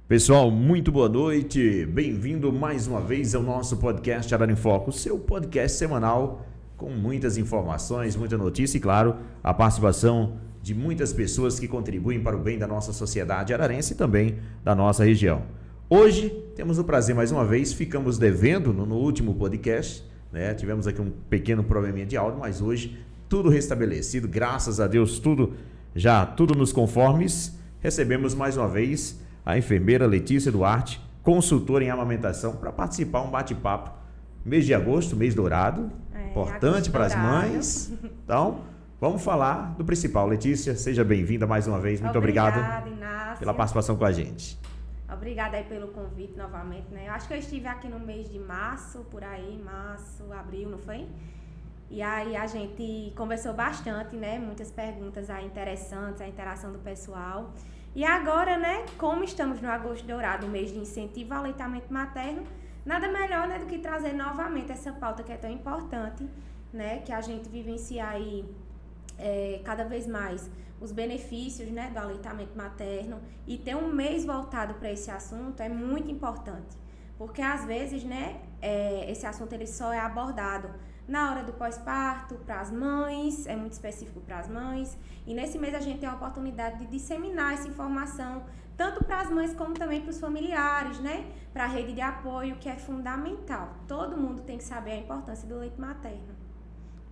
Pessoal, muito boa noite, bem-vindo mais uma vez ao nosso podcast Arara em Foco, seu podcast semanal com muitas informações, muita notícia e, claro, a participação de muitas pessoas que contribuem para o bem da nossa sociedade ararense e também da nossa região. Hoje temos o prazer mais uma vez, ficamos devendo no último podcast, né? Tivemos aqui um pequeno probleminha de áudio, mas hoje tudo restabelecido, graças a Deus, tudo nos conformes. Recebemos mais uma vez a enfermeira Letícia Duarte, consultora em amamentação, para participar um bate-papo. Mês de agosto, mês dourado, importante para as mães. Então, vamos falar do principal. Letícia, seja bem-vinda mais uma vez. Muito obrigado pela participação com a gente. Obrigada aí pelo convite novamente, né? Eu acho que eu estive aqui no mês de março, por aí, março, abril, não foi? E aí a gente conversou bastante, né? Muitas perguntas aí interessantes, a interação do pessoal. E agora, né, como estamos no agosto dourado, mês de incentivo ao aleitamento materno, nada melhor, né, do que trazer novamente essa pauta que é tão importante, né, que a gente vivencia aí cada vez mais os benefícios, né, do aleitamento materno, e ter um mês voltado para esse assunto é muito importante, porque às vezes, né, esse assunto ele só é abordado na hora do pós-parto, para as mães, é muito específico para as mães, e nesse mês a gente tem a oportunidade de disseminar essa informação, tanto para as mães como também para os familiares, né? Para a rede de apoio, que é fundamental. Todo mundo tem que saber a importância do leite materno.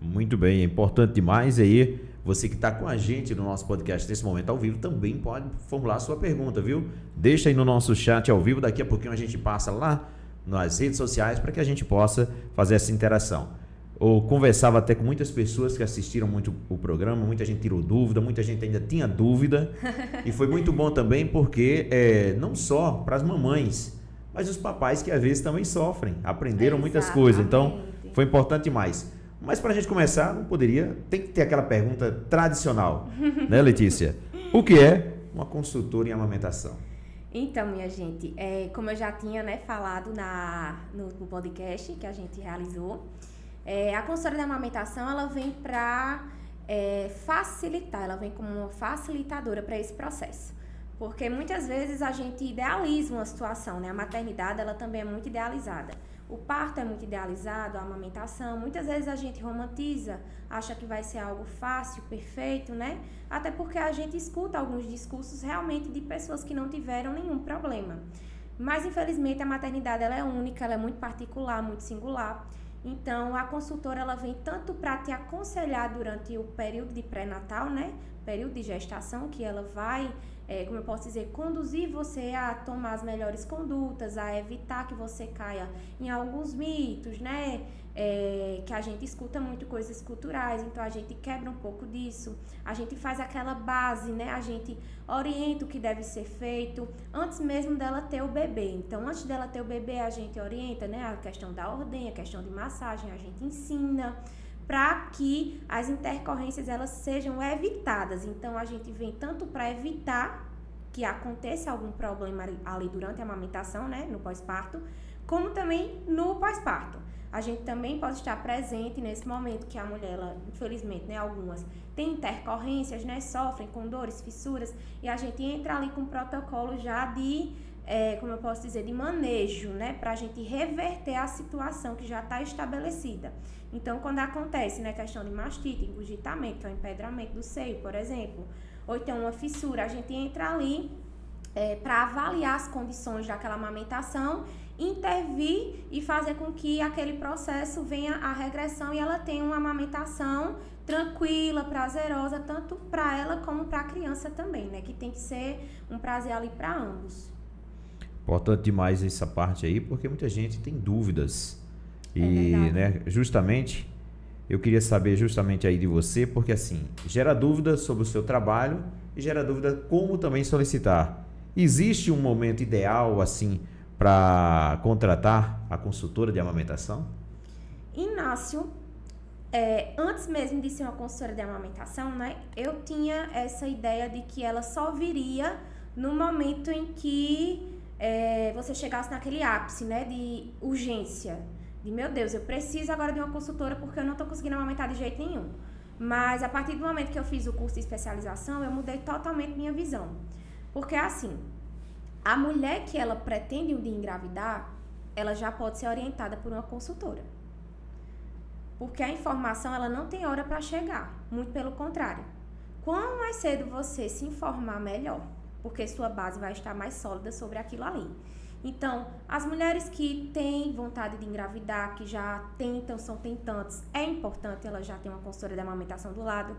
Muito bem, é importante demais. Aí, você que está com a gente no nosso podcast nesse momento ao vivo, também pode formular a sua pergunta, viu? Deixa aí no nosso chat ao vivo, daqui a pouquinho a gente passa lá nas redes sociais para que a gente possa fazer essa interação. Eu conversava até com muitas pessoas que assistiram muito o programa, muita gente tirou dúvida, muita gente ainda tinha dúvida, e foi muito bom também porque não só para as mamães, mas os papais que às vezes também sofrem, aprenderam muitas coisas, então foi importante demais. Mas para a gente começar, tem que ter aquela pergunta tradicional, né, Letícia? O que é uma consultora em amamentação? Então, minha gente, como eu já tinha, né, falado no podcast que a gente realizou, a consultora de amamentação, ela vem para facilitar, ela vem como uma facilitadora para esse processo. Porque muitas vezes a gente idealiza uma situação, né? A maternidade, ela também é muito idealizada. O parto é muito idealizado, a amamentação. Muitas vezes a gente romantiza, acha que vai ser algo fácil, perfeito, né? Até porque a gente escuta alguns discursos realmente de pessoas que não tiveram nenhum problema. Mas, infelizmente, a maternidade, ela é única, ela é muito particular, muito singular. Então, a consultora, ela vem tanto para te aconselhar durante o período de pré-natal, né? Período de gestação, que ela vai, como eu posso dizer, conduzir você a tomar as melhores condutas, a evitar que você caia em alguns mitos, né? Que a gente escuta muito coisas culturais, então a gente quebra um pouco disso, a gente faz aquela base, né? A gente orienta o que deve ser feito antes mesmo dela ter o bebê. Então, antes dela ter o bebê, a gente orienta, né? A questão da ordenha, a questão de massagem, a gente ensina para que as intercorrências elas sejam evitadas. Então, a gente vem tanto para evitar que aconteça algum problema ali durante a amamentação, né? No pós-parto, como também no pós-parto. A gente também pode estar presente nesse momento que a mulher, ela, infelizmente, né, algumas têm intercorrências, né, sofrem com dores, fissuras, e a gente entra ali com um protocolo já de, como eu posso dizer, de manejo, né, para a gente reverter a situação que já está estabelecida. Então, quando acontece, né, questão de mastite, engurgitamento, empedramento do seio, por exemplo, ou então uma fissura, a gente entra ali para avaliar as condições daquela amamentação, intervir e fazer com que aquele processo venha à regressão e ela tenha uma amamentação tranquila, prazerosa, tanto para ela como para a criança também, né? Que tem que ser um prazer ali para ambos. Importante demais essa parte aí, porque muita gente tem dúvidas. E, né, justamente, eu queria saber justamente aí de você, porque assim, gera dúvida sobre o seu trabalho e gera dúvida como também solicitar. Existe um momento ideal, assim, para contratar a consultora de amamentação? Inácio, antes mesmo de ser uma consultora de amamentação, né, eu tinha essa ideia de que ela só viria no momento em que você chegasse naquele ápice, né, de urgência. De, meu Deus, eu preciso agora de uma consultora porque eu não estou conseguindo amamentar de jeito nenhum. Mas a partir do momento que eu fiz o curso de especialização, eu mudei totalmente minha visão. Porque assim, A mulher que ela pretende um dia engravidar, ela já pode ser orientada por uma consultora. Porque a informação, ela não tem hora para chegar. Muito pelo contrário. Quanto mais cedo você se informar, melhor. Porque sua base vai estar mais sólida sobre aquilo ali. Então, as mulheres que têm vontade de engravidar, que já tentam, são tentantes, é importante ela já ter uma consultora de amamentação do lado.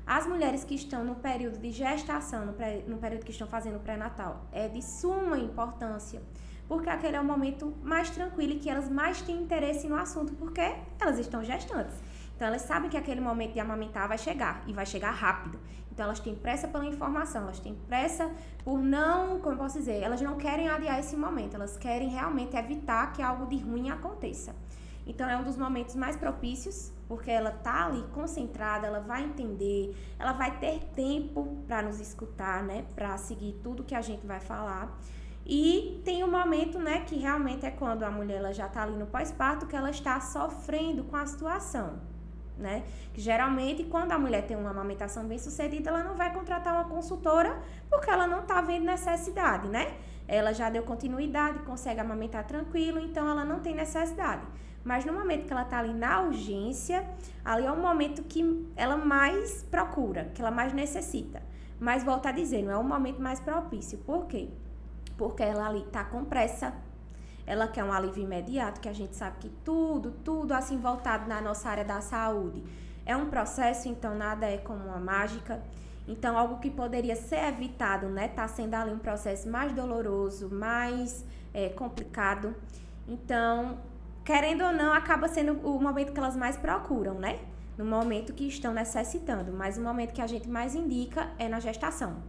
As mulheres que estão no período de gestação, no período que estão fazendo o pré-natal, é de suma importância, porque aquele é o momento mais tranquilo e que elas mais têm interesse no assunto, porque elas estão gestantes. Então, elas sabem que aquele momento de amamentar vai chegar, e vai chegar rápido. Então, elas têm pressa pela informação, elas têm pressa por não, como eu posso dizer, elas não querem adiar esse momento, elas querem realmente evitar que algo de ruim aconteça. Então, é um dos momentos mais propícios, porque ela tá ali concentrada, ela vai entender, ela vai ter tempo para nos escutar, né, para seguir tudo que a gente vai falar. E tem um momento, né, que realmente é quando a mulher ela já tá ali no pós-parto, que ela está sofrendo com a situação, né? Que geralmente, quando a mulher tem uma amamentação bem sucedida, ela não vai contratar uma consultora, porque ela não tá vendo necessidade, né? Ela já deu continuidade, consegue amamentar tranquilo, então ela não tem necessidade. Mas no momento que ela tá ali na urgência, ali é o momento que ela mais procura, que ela mais necessita. Mas volto a dizer, não é o momento mais propício. Por quê? Porque ela ali tá com pressa, ela quer um alívio imediato, que a gente sabe que tudo assim voltado na nossa área da saúde é um processo, então nada é como uma mágica. Então, algo que poderia ser evitado, né, tá sendo ali um processo mais doloroso, mais complicado. Então, querendo ou não, acaba sendo o momento que elas mais procuram, né? No momento que estão necessitando. Mas o momento que a gente mais indica é na gestação.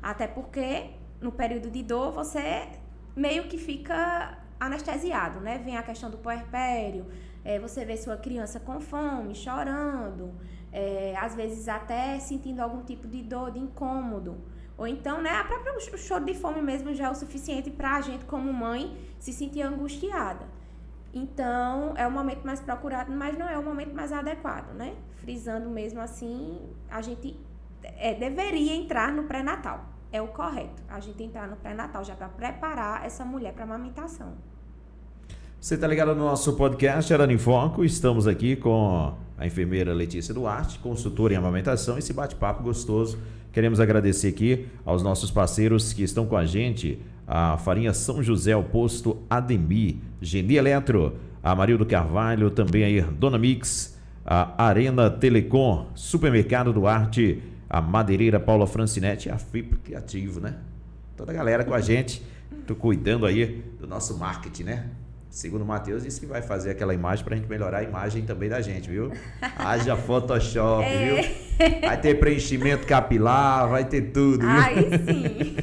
Até porque, no período de dor, você meio que fica anestesiado, né? Vem a questão do puerpério, você vê sua criança com fome, chorando, às vezes até sentindo algum tipo de dor, de incômodo. Ou então, né, a própria o choro de fome mesmo já é o suficiente para a gente, como mãe, se sentir angustiada. Então, é o momento mais procurado, mas não é o momento mais adequado, né? Frisando mesmo assim, a gente deveria entrar no pré-natal. É o correto, a gente entrar no pré-natal já para preparar essa mulher para a amamentação. Você está ligado no nosso podcast Arara em Foco. Estamos aqui com a enfermeira Letícia Duarte, consultora em amamentação. Esse bate-papo gostoso. Queremos agradecer aqui aos nossos parceiros que estão com a gente. A Farinha São José, o Posto Ademir, Geni Eletro, a Marildo Carvalho, também aí Dona Mix, a Arena Telecom, Supermercado Duarte, a Madeireira Paula Francinetti e a Fibra Criativo, né? Toda a galera com a gente. Tô cuidando aí do nosso marketing, né? Segundo o Matheus, disse que vai fazer aquela imagem pra gente melhorar a imagem também da gente, viu? Haja Photoshop, viu? Vai ter preenchimento capilar, vai ter tudo, viu? Aí sim.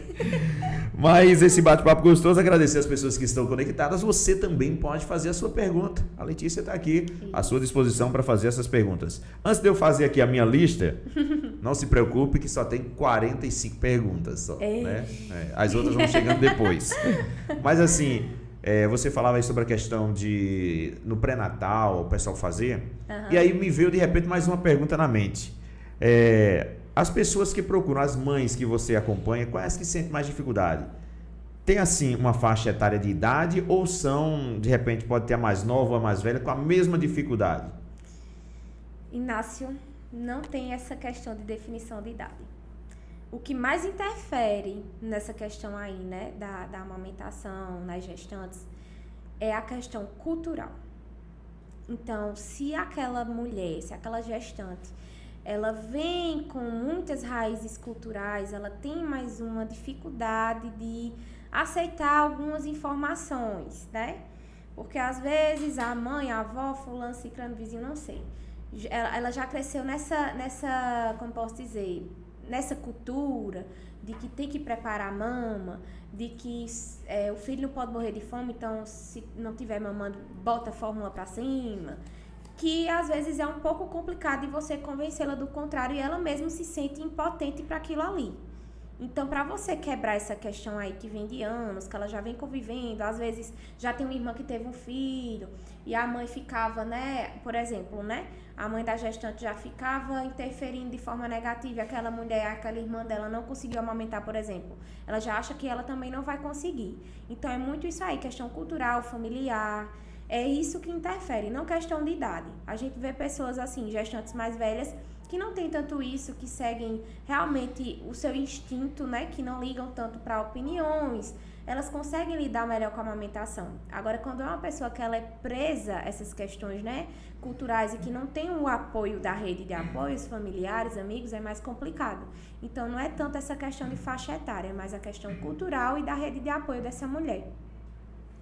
Mas esse bate-papo gostoso, agradecer as pessoas que estão conectadas. Você também pode fazer a sua pergunta. A Letícia está aqui à sua disposição para fazer essas perguntas. Antes de eu fazer aqui a minha lista, não se preocupe que só tem 45 perguntas só, né? As outras vão chegando depois. Mas assim, você falava aí sobre a questão de no pré-natal o pessoal fazer. Uhum. E aí me veio de repente mais uma pergunta na mente. As pessoas que procuram, as mães que você acompanha, quais que sentem mais dificuldade? Tem assim uma faixa etária de idade ou são, de repente, pode ter a mais nova ou a mais velha com a mesma dificuldade? Inácio, não tem essa questão de definição de idade. O que mais interfere nessa questão aí, né, da amamentação nas gestantes, é a questão cultural. Então, se aquela mulher, se aquela gestante, ela vem com muitas raízes culturais, ela tem mais uma dificuldade de aceitar algumas informações, né? Porque às vezes a mãe, a avó, fulano, ciclano, vizinho, não sei. Ela já cresceu nessa, como posso dizer, nessa cultura de que tem que preparar a mama, de que o filho não pode morrer de fome, então se não tiver mamando, bota a fórmula pra cima. Que às vezes é um pouco complicado de você convencê-la do contrário e ela mesma se sente impotente para aquilo ali. Então, para você quebrar essa questão aí que vem de anos, que ela já vem convivendo, às vezes já tem uma irmã que teve um filho e a mãe ficava, né, por exemplo, né, a mãe da gestante já ficava interferindo de forma negativa e aquela mulher, aquela irmã dela não conseguiu amamentar, por exemplo. Ela já acha que ela também não vai conseguir. Então, é muito isso aí, questão cultural, familiar, é isso que interfere, não questão de idade. A gente vê pessoas assim, gestantes mais velhas, que não tem tanto isso, que seguem realmente o seu instinto, né? Que não ligam tanto para opiniões, elas conseguem lidar melhor com a amamentação. Agora, quando é uma pessoa que ela é presa a essas questões, né, culturais e que não tem o apoio da rede de apoios, familiares, amigos, é mais complicado. Então, não é tanto essa questão de faixa etária, é mais a questão cultural e da rede de apoio dessa mulher.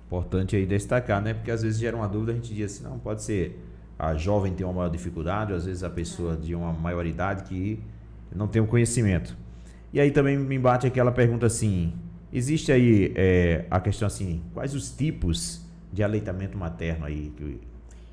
Importante aí destacar, né? Porque às vezes gera uma dúvida, a gente diz assim, não, pode ser a jovem tem uma maior dificuldade, ou às vezes a pessoa de uma maioridade que não tem o conhecimento. E aí também me bate aquela pergunta assim, existe aí a questão assim, quais os tipos de aleitamento materno aí?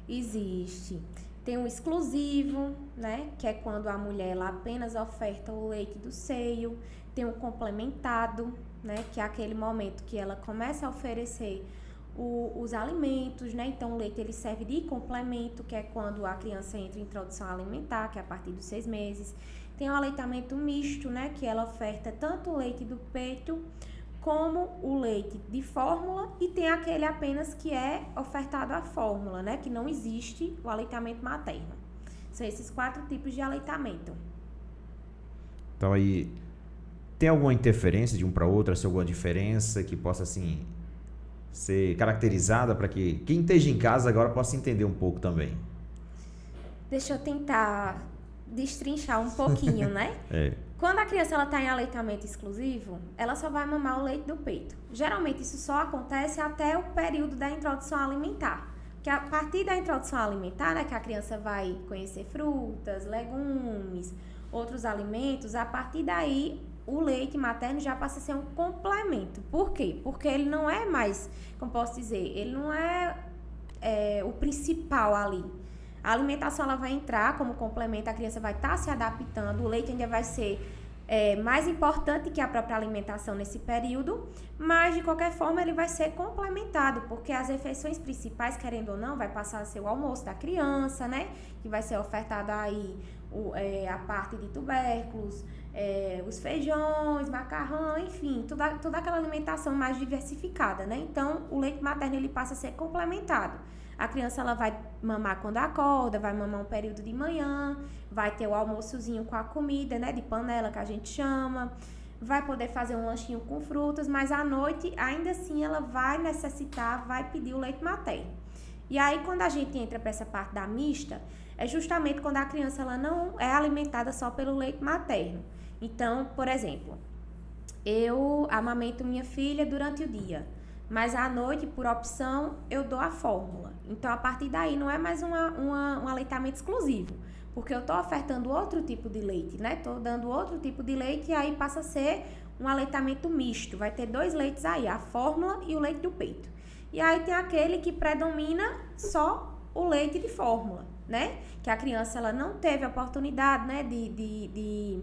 Existe. Tem o exclusivo, né, que é quando a mulher ela apenas oferta o leite do seio. Tem o complementado, né, que é aquele momento que ela começa a oferecer os alimentos, né? Então o leite ele serve de complemento, que é quando a criança entra em introdução alimentar, que é a partir dos 6 meses. Tem o aleitamento misto, né? Que ela oferta tanto o leite do peito como o leite de fórmula, e tem aquele apenas que é ofertado a fórmula, né? Que não existe o aleitamento materno. São esses 4 tipos de aleitamento. Então aí tem alguma interferência de um para outro, se alguma diferença que possa assim ser caracterizada para que quem esteja em casa agora possa entender um pouco também? Deixa eu tentar destrinchar um pouquinho, né? Quando a criança está em aleitamento exclusivo, ela só vai mamar o leite do peito. Geralmente isso só acontece até o período da introdução alimentar. Que a partir da introdução alimentar, né, que a criança vai conhecer frutas, legumes, outros alimentos, a partir daí o leite materno já passa a ser um complemento. Por quê? Porque ele não é mais, como posso dizer, ele não é o principal ali. A alimentação ela vai entrar como complemento, a criança vai estar se adaptando, o leite ainda vai ser mais importante que a própria alimentação nesse período, mas de qualquer forma ele vai ser complementado, porque as refeições principais, querendo ou não, vai passar a ser o almoço da criança, né? Que vai ser ofertado aí a parte de tubérculos, os feijões, macarrão, enfim, toda aquela alimentação mais diversificada, né? Então, o leite materno ele passa a ser complementado. A criança ela vai mamar quando acorda, vai mamar um período de manhã, vai ter o almoçozinho com a comida, né, de panela que a gente chama, vai poder fazer um lanchinho com frutas, mas à noite, ainda assim, ela vai necessitar, vai pedir o leite materno. E aí, quando a gente entra para essa parte da mista, é justamente quando a criança ela não é alimentada só pelo leite materno. Então, por exemplo, eu amamento minha filha durante o dia, mas à noite, por opção, eu dou a fórmula. Então, a partir daí, não é mais um aleitamento exclusivo, porque eu estou ofertando outro tipo de leite, né? Estou dando outro tipo de leite e aí passa a ser um aleitamento misto. Vai ter 2 leites aí, a fórmula e o leite do peito. E aí tem aquele que predomina só o leite de fórmula, né? Que a criança ela não teve a oportunidade, né, de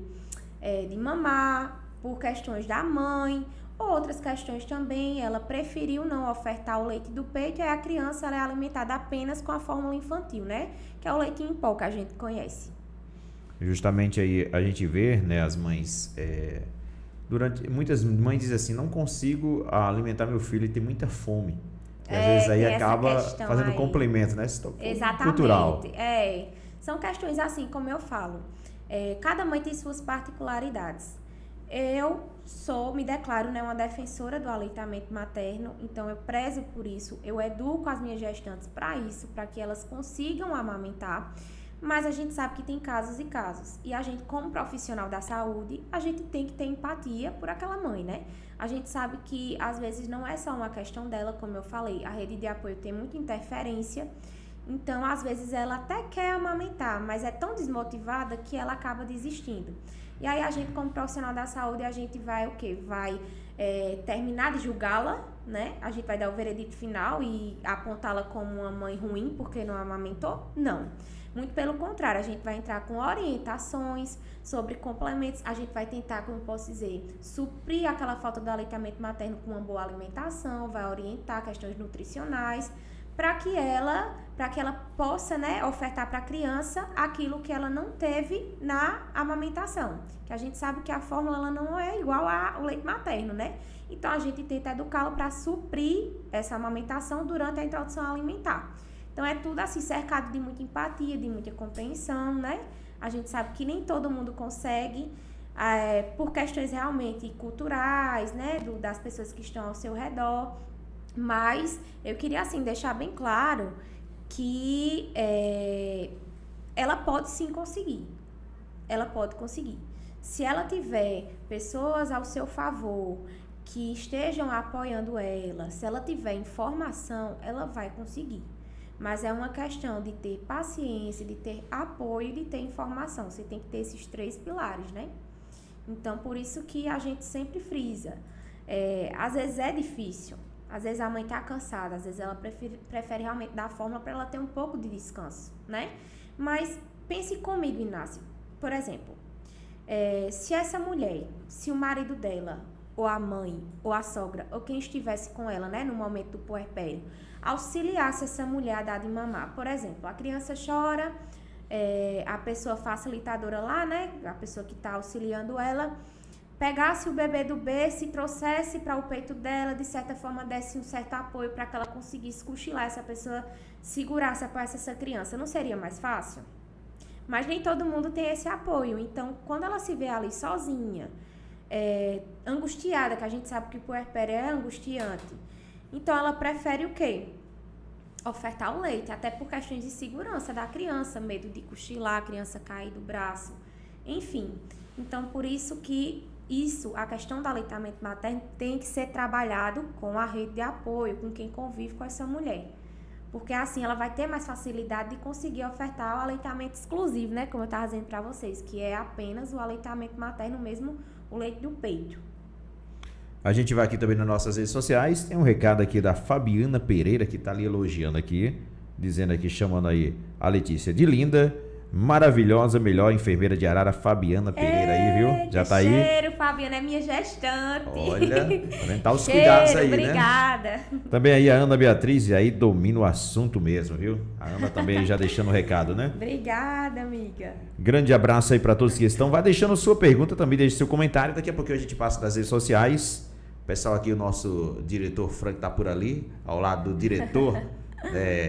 mamar por questões da mãe. Outras questões também, ela preferiu não ofertar o leite do peito e a criança ela é alimentada apenas com a fórmula infantil, né? Que é o leite em pó que a gente conhece. Justamente aí a gente vê, né, as mães, muitas mães dizem assim, não consigo alimentar meu filho, ele tem muita fome. E às vezes aí acaba fazendo complemento, né? Exatamente. Cultural. São questões assim, como eu falo. Cada mãe tem suas particularidades. Eu me declaro, né, uma defensora do aleitamento materno, então eu prezo por isso, eu educo as minhas gestantes para isso, para que elas consigam amamentar, mas a gente sabe que tem casos e casos, e a gente, como profissional da saúde, a gente tem que ter empatia por aquela mãe, né? A gente sabe que às vezes não é só uma questão dela, como eu falei, a rede de apoio tem muita interferência, então às vezes ela até quer amamentar, mas é tão desmotivada que ela acaba desistindo. E aí a gente, como profissional da saúde, a gente vai o quê? Vai terminar de julgá-la, né? A gente vai dar o veredito final e apontá-la como uma mãe ruim porque não amamentou? Não. Muito pelo contrário, a gente vai entrar com orientações sobre complementos, a gente vai tentar, como eu posso dizer, suprir aquela falta do aleitamento materno com uma boa alimentação, vai orientar questões nutricionais, para que ela possa, né, ofertar para a criança aquilo que ela não teve na amamentação. Que a gente sabe que a fórmula ela não é igual ao leite materno, né? Então, a gente tenta educá-lo para suprir essa amamentação durante a introdução alimentar. Então, é tudo assim, cercado de muita empatia, de muita compreensão, né? A gente sabe que nem todo mundo consegue, por questões realmente culturais, né? Das pessoas que estão ao seu redor. Mas eu queria, assim, deixar bem claro que ela pode sim conseguir. Ela pode conseguir. Se ela tiver pessoas ao seu favor que estejam apoiando ela, se ela tiver informação, ela vai conseguir. Mas é uma questão de ter paciência, de ter apoio e de ter informação. Você tem que ter esses 3 pilares, né? Então, por isso que a gente sempre frisa. Às vezes é difícil. Às vezes a mãe tá cansada, às vezes ela prefere realmente dar a fórmula para ela ter um pouco de descanso, né? Mas pense comigo, Inácio. Por exemplo, se essa mulher, se o marido dela, ou a mãe, ou a sogra, ou quem estivesse com ela, né, no momento do puerpério, auxiliasse essa mulher a dar de mamar. Por exemplo, a criança chora, a pessoa facilitadora lá, né, a pessoa que está auxiliando ela, pegasse o bebê do berço e trouxesse para o peito dela, de certa forma desse um certo apoio para que ela conseguisse cochilar, essa pessoa segurasse, apoiasse essa criança. Não seria mais fácil? Mas nem todo mundo tem esse apoio. Então, quando ela se vê ali sozinha, angustiada, que a gente sabe que o puerpério é angustiante, então ela prefere o quê? Ofertar o leite, até por questões de segurança da criança, medo de cochilar, a criança cair do braço, enfim. Então, por isso que a questão do aleitamento materno tem que ser trabalhado com a rede de apoio, com quem convive com essa mulher. Porque assim ela vai ter mais facilidade de conseguir ofertar o aleitamento exclusivo, né? Como eu estava dizendo para vocês, que é apenas o aleitamento materno mesmo, o leite do peito. A gente vai aqui também nas nossas redes sociais, tem um recado aqui da Fabiana Pereira, que está ali elogiando aqui, dizendo aqui, chamando aí a Letícia de linda, maravilhosa, melhor enfermeira de Arara, Fabiana Pereira aí, viu? Já tá aí. Cheiro, Fabiana é minha gestante. Olha, tá os cuidados aí, obrigada. Né? Também aí a Ana Beatriz, e aí domina o assunto mesmo, viu? A Ana também aí já deixando o recado, né? Obrigada, amiga. Grande abraço aí para todos que estão. Vai deixando sua pergunta também, deixe seu comentário. Daqui a pouco a gente passa nas redes sociais. O pessoal aqui, o nosso diretor Frank tá por ali, ao lado do diretor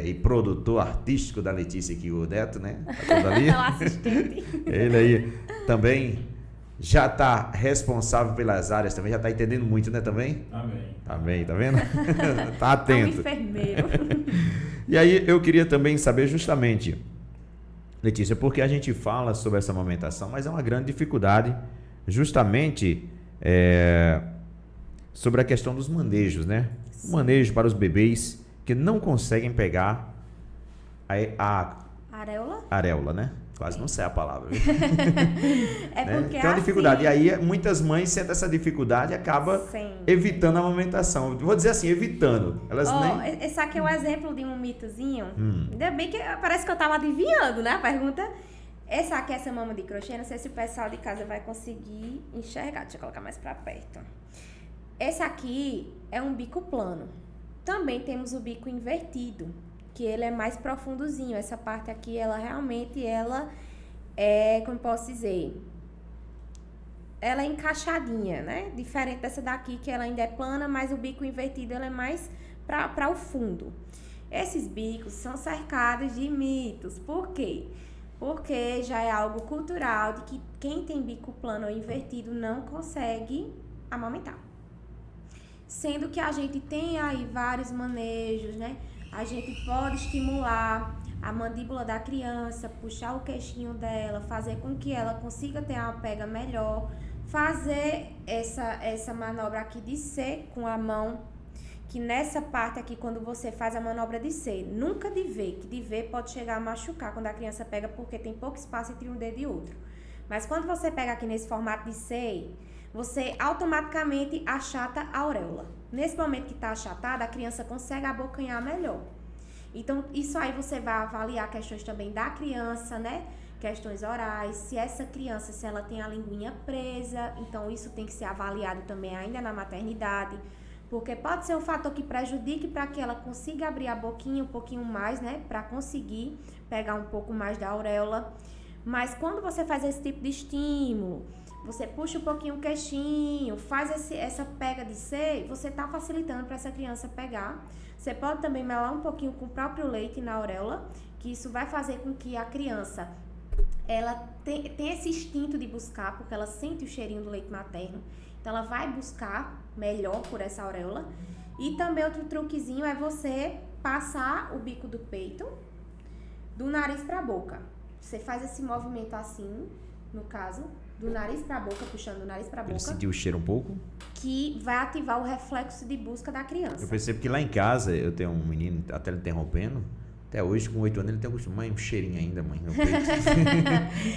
e produtor artístico da Letícia aqui, o Neto, né? Tá todo ali. O assistente. Ele aí também já tá responsável pelas áreas também, já tá entendendo muito, né, também? Amém, tá vendo? Tá atento. É um enfermeiro. E aí eu queria também saber justamente, Letícia, porque a gente fala sobre essa amamentação, mas é uma grande dificuldade justamente sobre a questão dos manejos, né? O manejo para os bebês que não conseguem pegar a areola, né? Quase não sei a palavra. Viu? Porque tem uma dificuldade. Assim... E aí muitas mães sentem essa dificuldade e acabam evitando a amamentação. Vou dizer assim, evitando. Elas nem... Esse aqui é um exemplo de um mitozinho. Ainda bem que parece que eu estava adivinhando, né? A pergunta. Essa aqui, essa mama de crochê, não sei se o pessoal de casa vai conseguir enxergar. Deixa eu colocar mais para perto. Esse aqui é um bico plano. Também temos o bico invertido, que ele é mais profundozinho. Essa parte aqui, ela realmente, como posso dizer, ela é encaixadinha, né? Diferente dessa daqui, que ela ainda é plana, mas o bico invertido, ela é mais para o fundo. Esses bicos são cercados de mitos. Por quê? Porque já é algo cultural de que quem tem bico plano ou invertido não consegue amamentar. Sendo que a gente tem aí vários manejos, né? A gente pode estimular a mandíbula da criança, puxar o queixinho dela, fazer com que ela consiga ter uma pega melhor, fazer essa manobra aqui de C com a mão, que nessa parte aqui, quando você faz a manobra de C, nunca de V, que de V pode chegar a machucar quando a criança pega, porque tem pouco espaço entre um dedo e outro. Mas quando você pega aqui nesse formato de C, você automaticamente achata a auréola. Nesse momento que está achatada, a criança consegue abocanhar melhor. Então, isso aí você vai avaliar questões também da criança, né? Questões orais, se essa criança, se ela tem a linguinha presa, então isso tem que ser avaliado também ainda na maternidade, porque pode ser um fator que prejudique para que ela consiga abrir a boquinha um pouquinho mais, né, para conseguir pegar um pouco mais da auréola. Mas quando você faz esse tipo de estímulo, você puxa um pouquinho o queixinho, faz essa pega de seio, você está facilitando para essa criança pegar. Você pode também melar um pouquinho com o próprio leite na auréola, que isso vai fazer com que a criança ela tem esse instinto de buscar, porque ela sente o cheirinho do leite materno. Então, ela vai buscar melhor por essa auréola. E também outro truquezinho é você passar o bico do peito do nariz para a boca. Você faz esse movimento assim, no caso, do nariz para a boca, puxando o nariz para a boca. Ele sentiu o cheiro um pouco? Que vai ativar o reflexo de busca da criança. Eu percebo que lá em casa, eu tenho um menino, até ele interrompendo, até hoje, com 8 anos, ele tem um costume, mãe, um cheirinho ainda, mãe, no peito.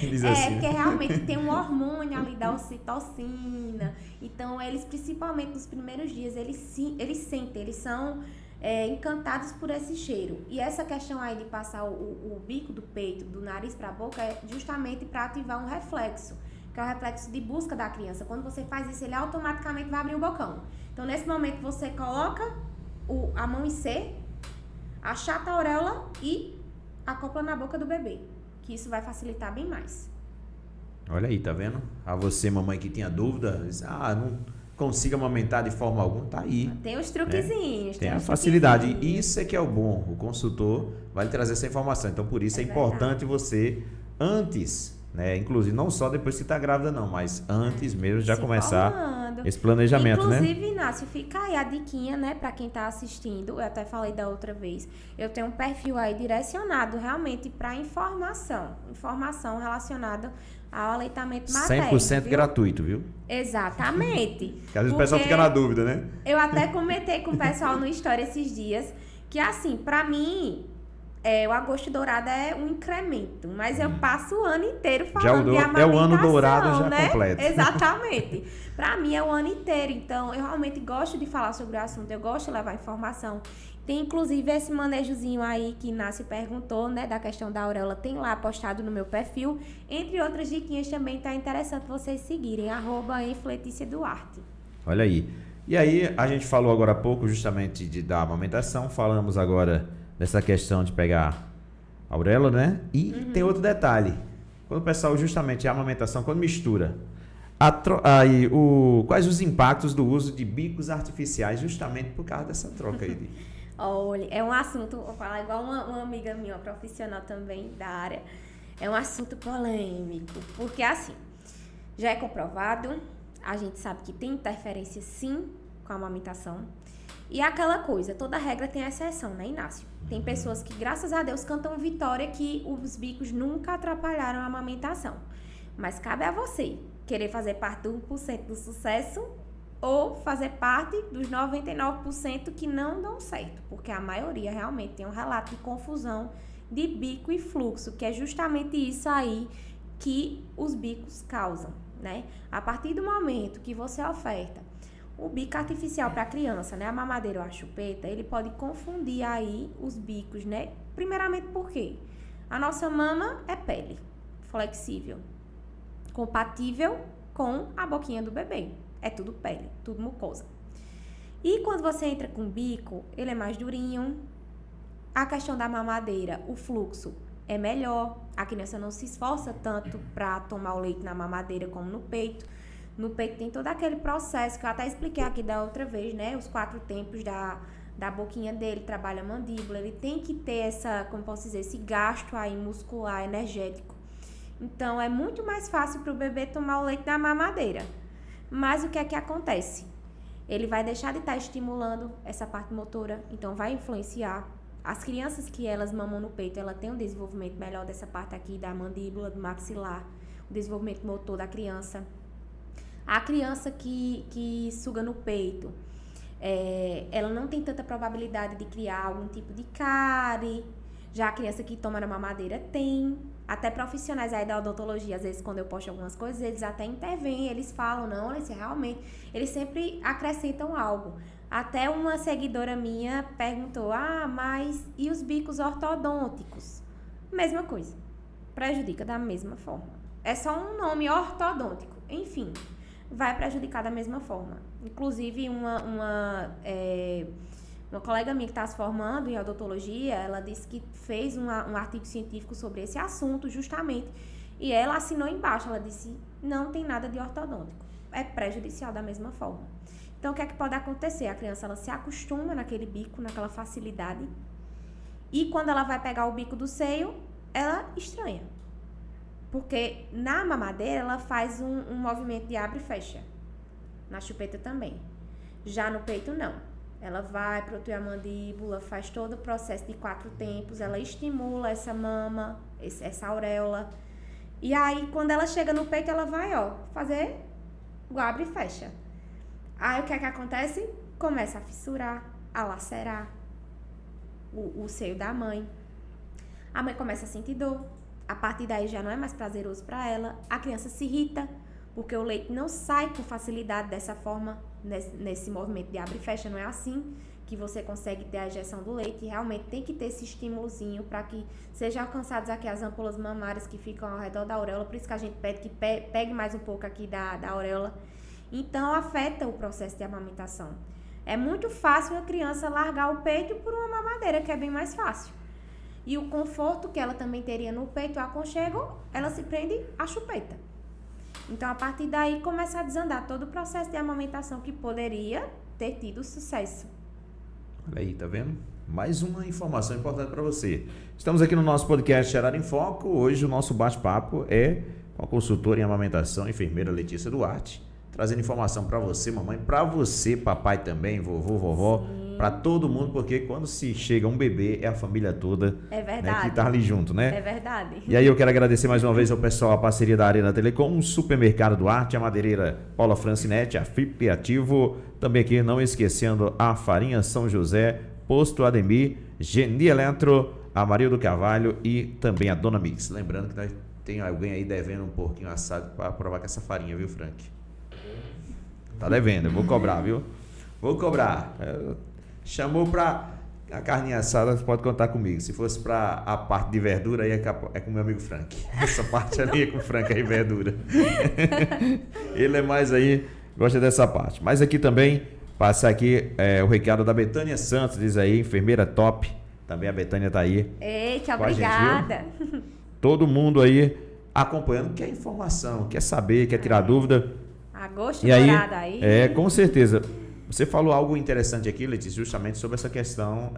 Diz assim, porque realmente tem um hormônio ali da ocitocina. Então, eles, principalmente nos primeiros dias, eles sentem, eles são encantados por esse cheiro. E essa questão aí de passar o bico do peito, do nariz para a boca, é justamente para ativar um reflexo, que é o reflexo de busca da criança. Quando você faz isso, ele automaticamente vai abrir o bocão. Então, nesse momento, você coloca a mão em C, achata a auréola e acopla na boca do bebê, que isso vai facilitar bem mais. Olha aí, tá vendo? A você, mamãe, que tinha dúvida, diz, não consigo amamentar de forma alguma, tá aí. Tem os truquezinhos. Tem a facilidade. Isso é que é o bom. O consultor vai lhe trazer essa informação. Então, por isso é importante você, antes, né? Inclusive, não só depois que está grávida, não, mas antes mesmo já começar esse planejamento, né? Inclusive, Inácio, fica aí a diquinha, né, para quem está assistindo. Eu até falei da outra vez. Eu tenho um perfil aí direcionado realmente para informação relacionada ao aleitamento materno. 100% viu? Gratuito, viu? Exatamente. Porque às vezes o pessoal fica na dúvida, né? Eu até comentei com o pessoal no Story esses dias que, assim, para mim, o agosto dourado é um incremento, mas eu passo o ano inteiro falando de amamentação, é o ano dourado já né? completo. Exatamente. Para mim é o ano inteiro, então eu realmente gosto de falar sobre o assunto, eu gosto de levar informação. Tem inclusive esse manejozinho aí que Inácio perguntou, né, da questão da auréola, tem lá postado no meu perfil. Entre outras diquinhas também tá interessante vocês seguirem, @Letícia_Duarte. Olha aí. E aí, a gente falou agora há pouco justamente da amamentação, falamos agora dessa questão de pegar a auréola, né? E tem outro detalhe. Quando o pessoal, justamente, a amamentação, quando mistura, quais os impactos do uso de bicos artificiais, justamente por causa dessa troca aí? Olha, é um assunto, vou falar igual uma amiga minha, uma profissional também da área, é um assunto polêmico, porque assim, já é comprovado, a gente sabe que tem interferência sim com a amamentação, e é aquela coisa, toda regra tem exceção, né, Inácio? Tem pessoas que, graças a Deus, cantam vitória que os bicos nunca atrapalharam a amamentação, mas cabe a você querer fazer parte do 1% do sucesso ou fazer parte dos 99% que não dão certo, porque a maioria realmente tem um relato de confusão de bico e fluxo, que é justamente isso aí que os bicos causam, né? A partir do momento que você oferta o bico artificial para a criança, né, a mamadeira ou a chupeta, ele pode confundir aí os bicos, né? Primeiramente porque a nossa mama é pele, flexível, compatível com a boquinha do bebê. É tudo pele, tudo mucosa. E quando você entra com o bico, ele é mais durinho. A questão da mamadeira, o fluxo é melhor. A criança não se esforça tanto para tomar o leite na mamadeira como no peito. No peito tem todo aquele processo que eu até expliquei aqui da outra vez, né? Os 4 tempos da boquinha dele, trabalha a mandíbula. Ele tem que ter esse gasto aí muscular, energético. Então, é muito mais fácil para o bebê tomar o leite na mamadeira. Mas o que é que acontece? Ele vai deixar de estar estimulando essa parte motora, então vai influenciar. As crianças que elas mamam no peito, ela tem um desenvolvimento melhor dessa parte aqui da mandíbula, do maxilar, o desenvolvimento motor da criança. A criança que suga no peito, ela não tem tanta probabilidade de criar algum tipo de cárie. Já a criança que toma na mamadeira tem. Até profissionais aí da odontologia, às vezes quando eu posto algumas coisas, eles até intervêm, eles falam, não, realmente, eles sempre acrescentam algo. Até uma seguidora minha perguntou, mas e os bicos ortodônticos? Mesma coisa, prejudica da mesma forma. É só um nome ortodôntico, enfim, vai prejudicar da mesma forma. Inclusive, uma colega minha que está se formando em odontologia, ela disse que fez um artigo científico sobre esse assunto, justamente, e ela assinou embaixo, ela disse, não tem nada de ortodôntico, é prejudicial da mesma forma. Então, o que é que pode acontecer? A criança, ela se acostuma naquele bico, naquela facilidade, e quando ela vai pegar o bico do seio, ela estranha. Porque na mamadeira, ela faz um movimento de abre e fecha. Na chupeta também. Já no peito, não. Ela vai protuir a mandíbula, faz todo o processo de 4 tempos, ela estimula essa mama, essa auréola. E aí, quando ela chega no peito, ela vai, fazer o abre e fecha. Aí, o que é que acontece? Começa a fissurar, a lacerar o seio da mãe. A mãe começa a sentir dor. A partir daí, já não é mais prazeroso para ela. A criança se irrita, porque o leite não sai com facilidade dessa forma, nesse movimento de abre e fecha. Não é assim que você consegue ter a ejeção do leite. Realmente tem que ter esse estímulozinho para que sejam alcançadas aqui as ampolas mamárias que ficam ao redor da auréola. Por isso que a gente pede que pegue mais um pouco aqui da auréola. Então, afeta o processo de amamentação. É muito fácil a criança largar o peito por uma mamadeira, que é bem mais fácil. E o conforto que ela também teria no peito, o aconchego, ela se prende à chupeta. Então, a partir daí, começa a desandar todo o processo de amamentação que poderia ter tido sucesso. Olha aí, tá vendo? Mais uma informação importante para você. Estamos aqui no nosso podcast Gerar em Foco. Hoje o nosso bate-papo é com a consultora em amamentação, enfermeira Letícia Duarte, trazendo informação para você, mamãe, para você, papai também, vovô, vovó, para todo mundo, porque quando se chega um bebê, é a família toda, né, que tá ali junto, né? É verdade. E aí eu quero agradecer mais uma vez ao pessoal, a parceria da Arena Telecom, o Supermercado Duarte, a madeireira Paula Francinete, a FIP Ativo, também aqui não esquecendo a Farinha São José, Posto Ademir, Geni Eletro, a Maria do Carvalho e também a Dona Mix. Lembrando que tem alguém aí devendo um porquinho assado para provar com essa farinha, viu, Frank? Tá devendo, eu vou cobrar, viu? Vou cobrar. Chamou pra a carninha assada, pode contar comigo. Se fosse pra a parte de verdura, aí é com meu amigo Frank. Essa parte ali é com o Frank aí, verdura. Ele é mais aí, gosta dessa parte. Mas aqui também, passar aqui o recado da Betânia Santos, diz aí, enfermeira top. Também a Betânia tá aí. Eita, obrigada. Gente, todo mundo aí acompanhando, quer informação, quer saber, quer tirar dúvida. Agosto e aí, dourado aí. Com certeza. Você falou algo interessante aqui, Letícia, justamente sobre essa questão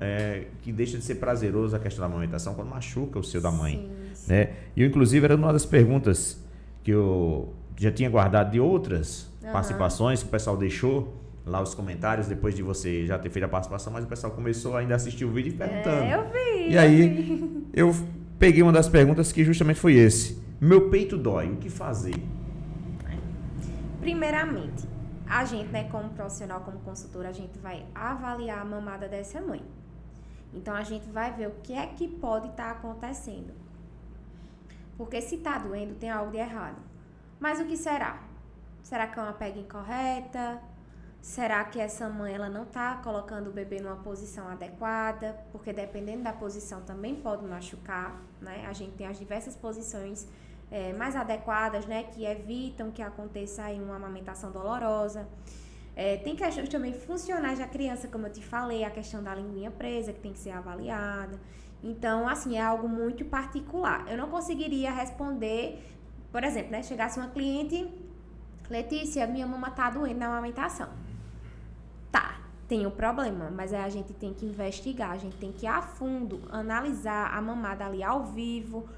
que deixa de ser prazeroso a questão da amamentação quando machuca o seio da mãe. Sim. Né? E eu, inclusive, era uma das perguntas que eu já tinha guardado de outras participações que o pessoal deixou lá os comentários depois de você já ter feito a participação, mas o pessoal começou ainda a assistir o vídeo perguntando. Eu vi. E aí, eu peguei uma das perguntas que justamente foi esse. Meu peito dói, o que fazer? Primeiramente, a gente, né, como profissional, como consultora, a gente vai avaliar a mamada dessa mãe. Então, a gente vai ver o que é que pode estar acontecendo. Porque se está doendo, tem algo de errado. Mas o que será? Será que é uma pega incorreta? Será que essa mãe ela não está colocando o bebê numa posição adequada? Porque dependendo da posição também pode machucar, né? A gente tem as diversas posições mais adequadas, né, que evitam que aconteça aí uma amamentação dolorosa. Tem questões também funcionais da criança, como eu te falei, a questão da linguinha presa, que tem que ser avaliada. Então, assim, é algo muito particular. Eu não conseguiria responder, por exemplo, né, chegasse uma cliente, Letícia, minha mama tá doendo na amamentação. Tá, tem um problema, mas aí a gente tem que investigar, a gente tem que ir a fundo, analisar a mamada ali ao vivo.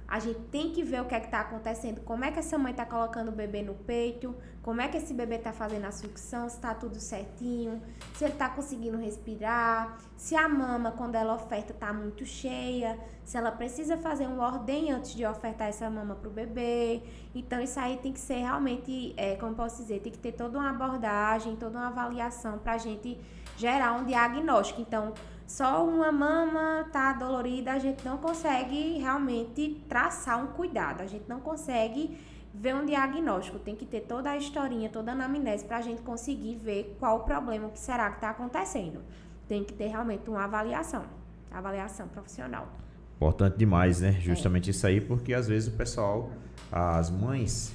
A gente tem que ver o que é que está acontecendo, como é que essa mãe está colocando o bebê no peito, como é que esse bebê está fazendo a sucção, se está tudo certinho, se ele está conseguindo respirar, se a mama, quando ela oferta, está muito cheia, se ela precisa fazer um ordem antes de ofertar essa mama para o bebê. Então, isso aí tem que ser realmente, como posso dizer, tem que ter toda uma abordagem, toda uma avaliação para a gente gerar um diagnóstico. Então, só uma mama tá dolorida, a gente não consegue realmente traçar um cuidado, a gente não consegue ver um diagnóstico, tem que ter toda a historinha, toda a anamnese para a gente conseguir ver qual o problema, o que será que está acontecendo. Tem que ter realmente uma avaliação profissional. Importante demais, né? Justamente isso aí, porque às vezes o pessoal, as mães,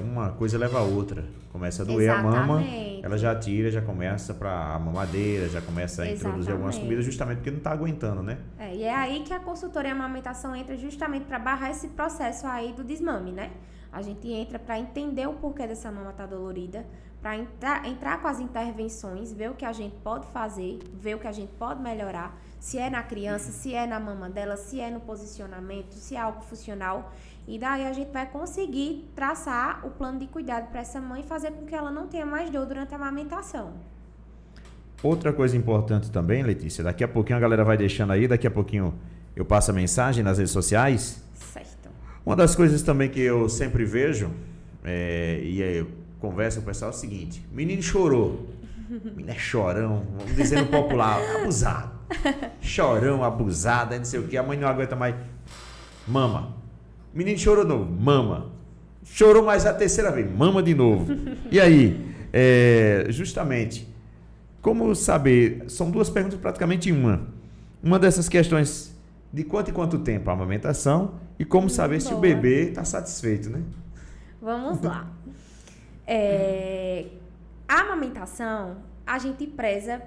uma coisa leva a outra. Começa a doer a mama, ela já tira, já começa para a mamadeira, já começa a introduzir algumas comidas, justamente porque não está aguentando, né? E é aí que a consultoria em amamentação entra justamente para barrar esse processo aí do desmame, né? A gente entra para entender o porquê dessa mama estar dolorida, para entrar com as intervenções, ver o que a gente pode fazer, ver o que a gente pode melhorar, se é na criança, se é na mama dela, se é no posicionamento, se é algo funcional. E daí a gente vai conseguir traçar o plano de cuidado para essa mãe e fazer com que ela não tenha mais dor durante a amamentação. Outra coisa importante também, Letícia, daqui a pouquinho a galera vai deixando aí, daqui a pouquinho eu passo a mensagem nas redes sociais. Certo. Uma das coisas também que eu sempre vejo, e aí eu converso com o pessoal, é o seguinte: menino chorou, menino é chorão, vamos dizer no popular, abusado, chorão, abusado, não sei o que, a mãe não aguenta mais, mama. Menino chorou de novo, mama. Chorou mais a terceira vez, mama de novo. E aí, justamente, como saber, são duas perguntas praticamente em uma. Uma dessas questões de quanto e quanto tempo a amamentação e como saber se o bebê está satisfeito, né? Vamos lá. A amamentação, a gente preza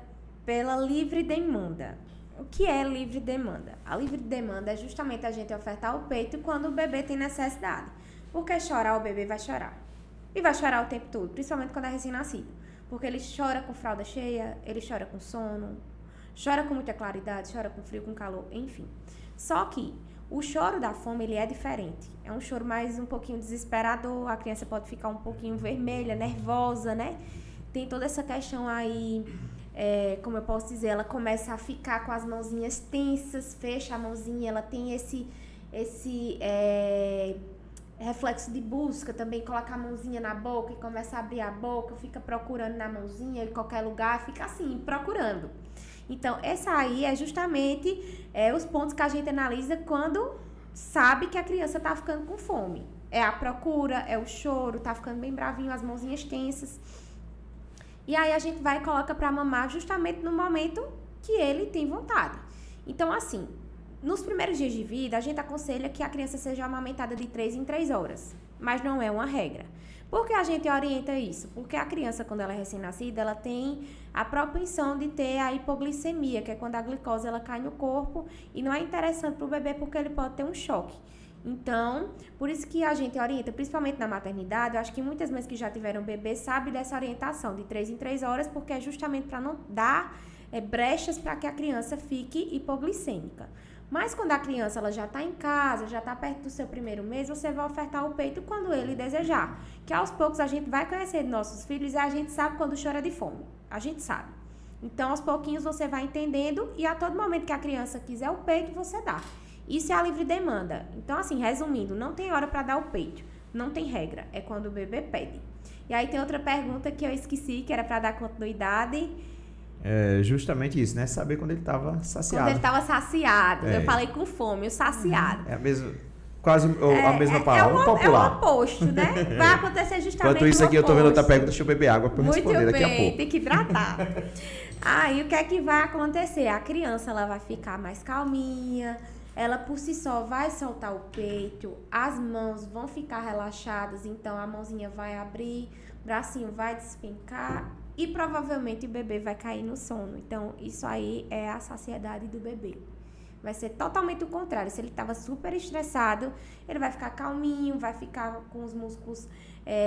pela livre demanda. O que é livre demanda? A livre demanda é justamente a gente ofertar o peito quando o bebê tem necessidade. Porque chorar, o bebê vai chorar. E vai chorar o tempo todo, principalmente quando é recém-nascido. Porque ele chora com fralda cheia, ele chora com sono, chora com muita claridade, chora com frio, com calor, enfim. Só que o choro da fome, ele é diferente. É um choro mais um pouquinho desesperador, a criança pode ficar um pouquinho vermelha, nervosa, né? Tem toda essa questão aí... como eu posso dizer, ela começa a ficar com as mãozinhas tensas, fecha a mãozinha, ela tem esse reflexo de busca também, coloca a mãozinha na boca e começa a abrir a boca, fica procurando na mãozinha, em qualquer lugar, fica assim, procurando. Então, essa aí é justamente os pontos que a gente analisa quando sabe que a criança está ficando com fome. É a procura, é o choro, tá ficando bem bravinho, as mãozinhas tensas. E aí a gente vai e coloca para mamar justamente no momento que ele tem vontade. Então, assim, nos primeiros dias de vida, a gente aconselha que a criança seja amamentada de 3 em 3 horas. Mas não é uma regra. Por que a gente orienta isso? Porque a criança, quando ela é recém-nascida, ela tem a propensão de ter a hipoglicemia, que é quando a glicose ela cai no corpo. E não é interessante para o bebê porque ele pode ter um choque. Então, por isso que a gente orienta, principalmente na maternidade, eu acho que muitas mães que já tiveram bebê sabem dessa orientação de 3 em 3 horas, porque é justamente para não dar brechas para que a criança fique hipoglicêmica. Mas quando a criança ela já está em casa, já está perto do seu primeiro mês, você vai ofertar o peito quando ele desejar. Que aos poucos a gente vai conhecer nossos filhos e a gente sabe quando chora de fome. A gente sabe. Então, aos pouquinhos você vai entendendo e a todo momento que a criança quiser o peito, você dá. Isso é a livre demanda. Então, assim, resumindo, não tem hora para dar o peito. Não tem regra. É quando o bebê pede. E aí tem outra pergunta que eu esqueci, que era para dar continuidade. É justamente isso, né? Saber quando ele estava saciado. Quando ele estava saciado. Eu falei com fome, o saciado. É a mesma, quase a mesma palavra, popular. É o oposto, né? Vai acontecer justamente enquanto isso aqui, eu tô vendo outra pergunta, deixa eu beber água para responder daqui a pouco. Muito bem, tem que hidratar. Aí, o que é que vai acontecer? A criança, ela vai ficar mais calminha, ela por si só vai soltar o peito, as mãos vão ficar relaxadas, então a mãozinha vai abrir, o bracinho vai despencar e provavelmente o bebê vai cair no sono. Então, isso aí é a saciedade do bebê. Vai ser totalmente o contrário. Se ele estava super estressado, ele vai ficar calminho, vai ficar com os músculos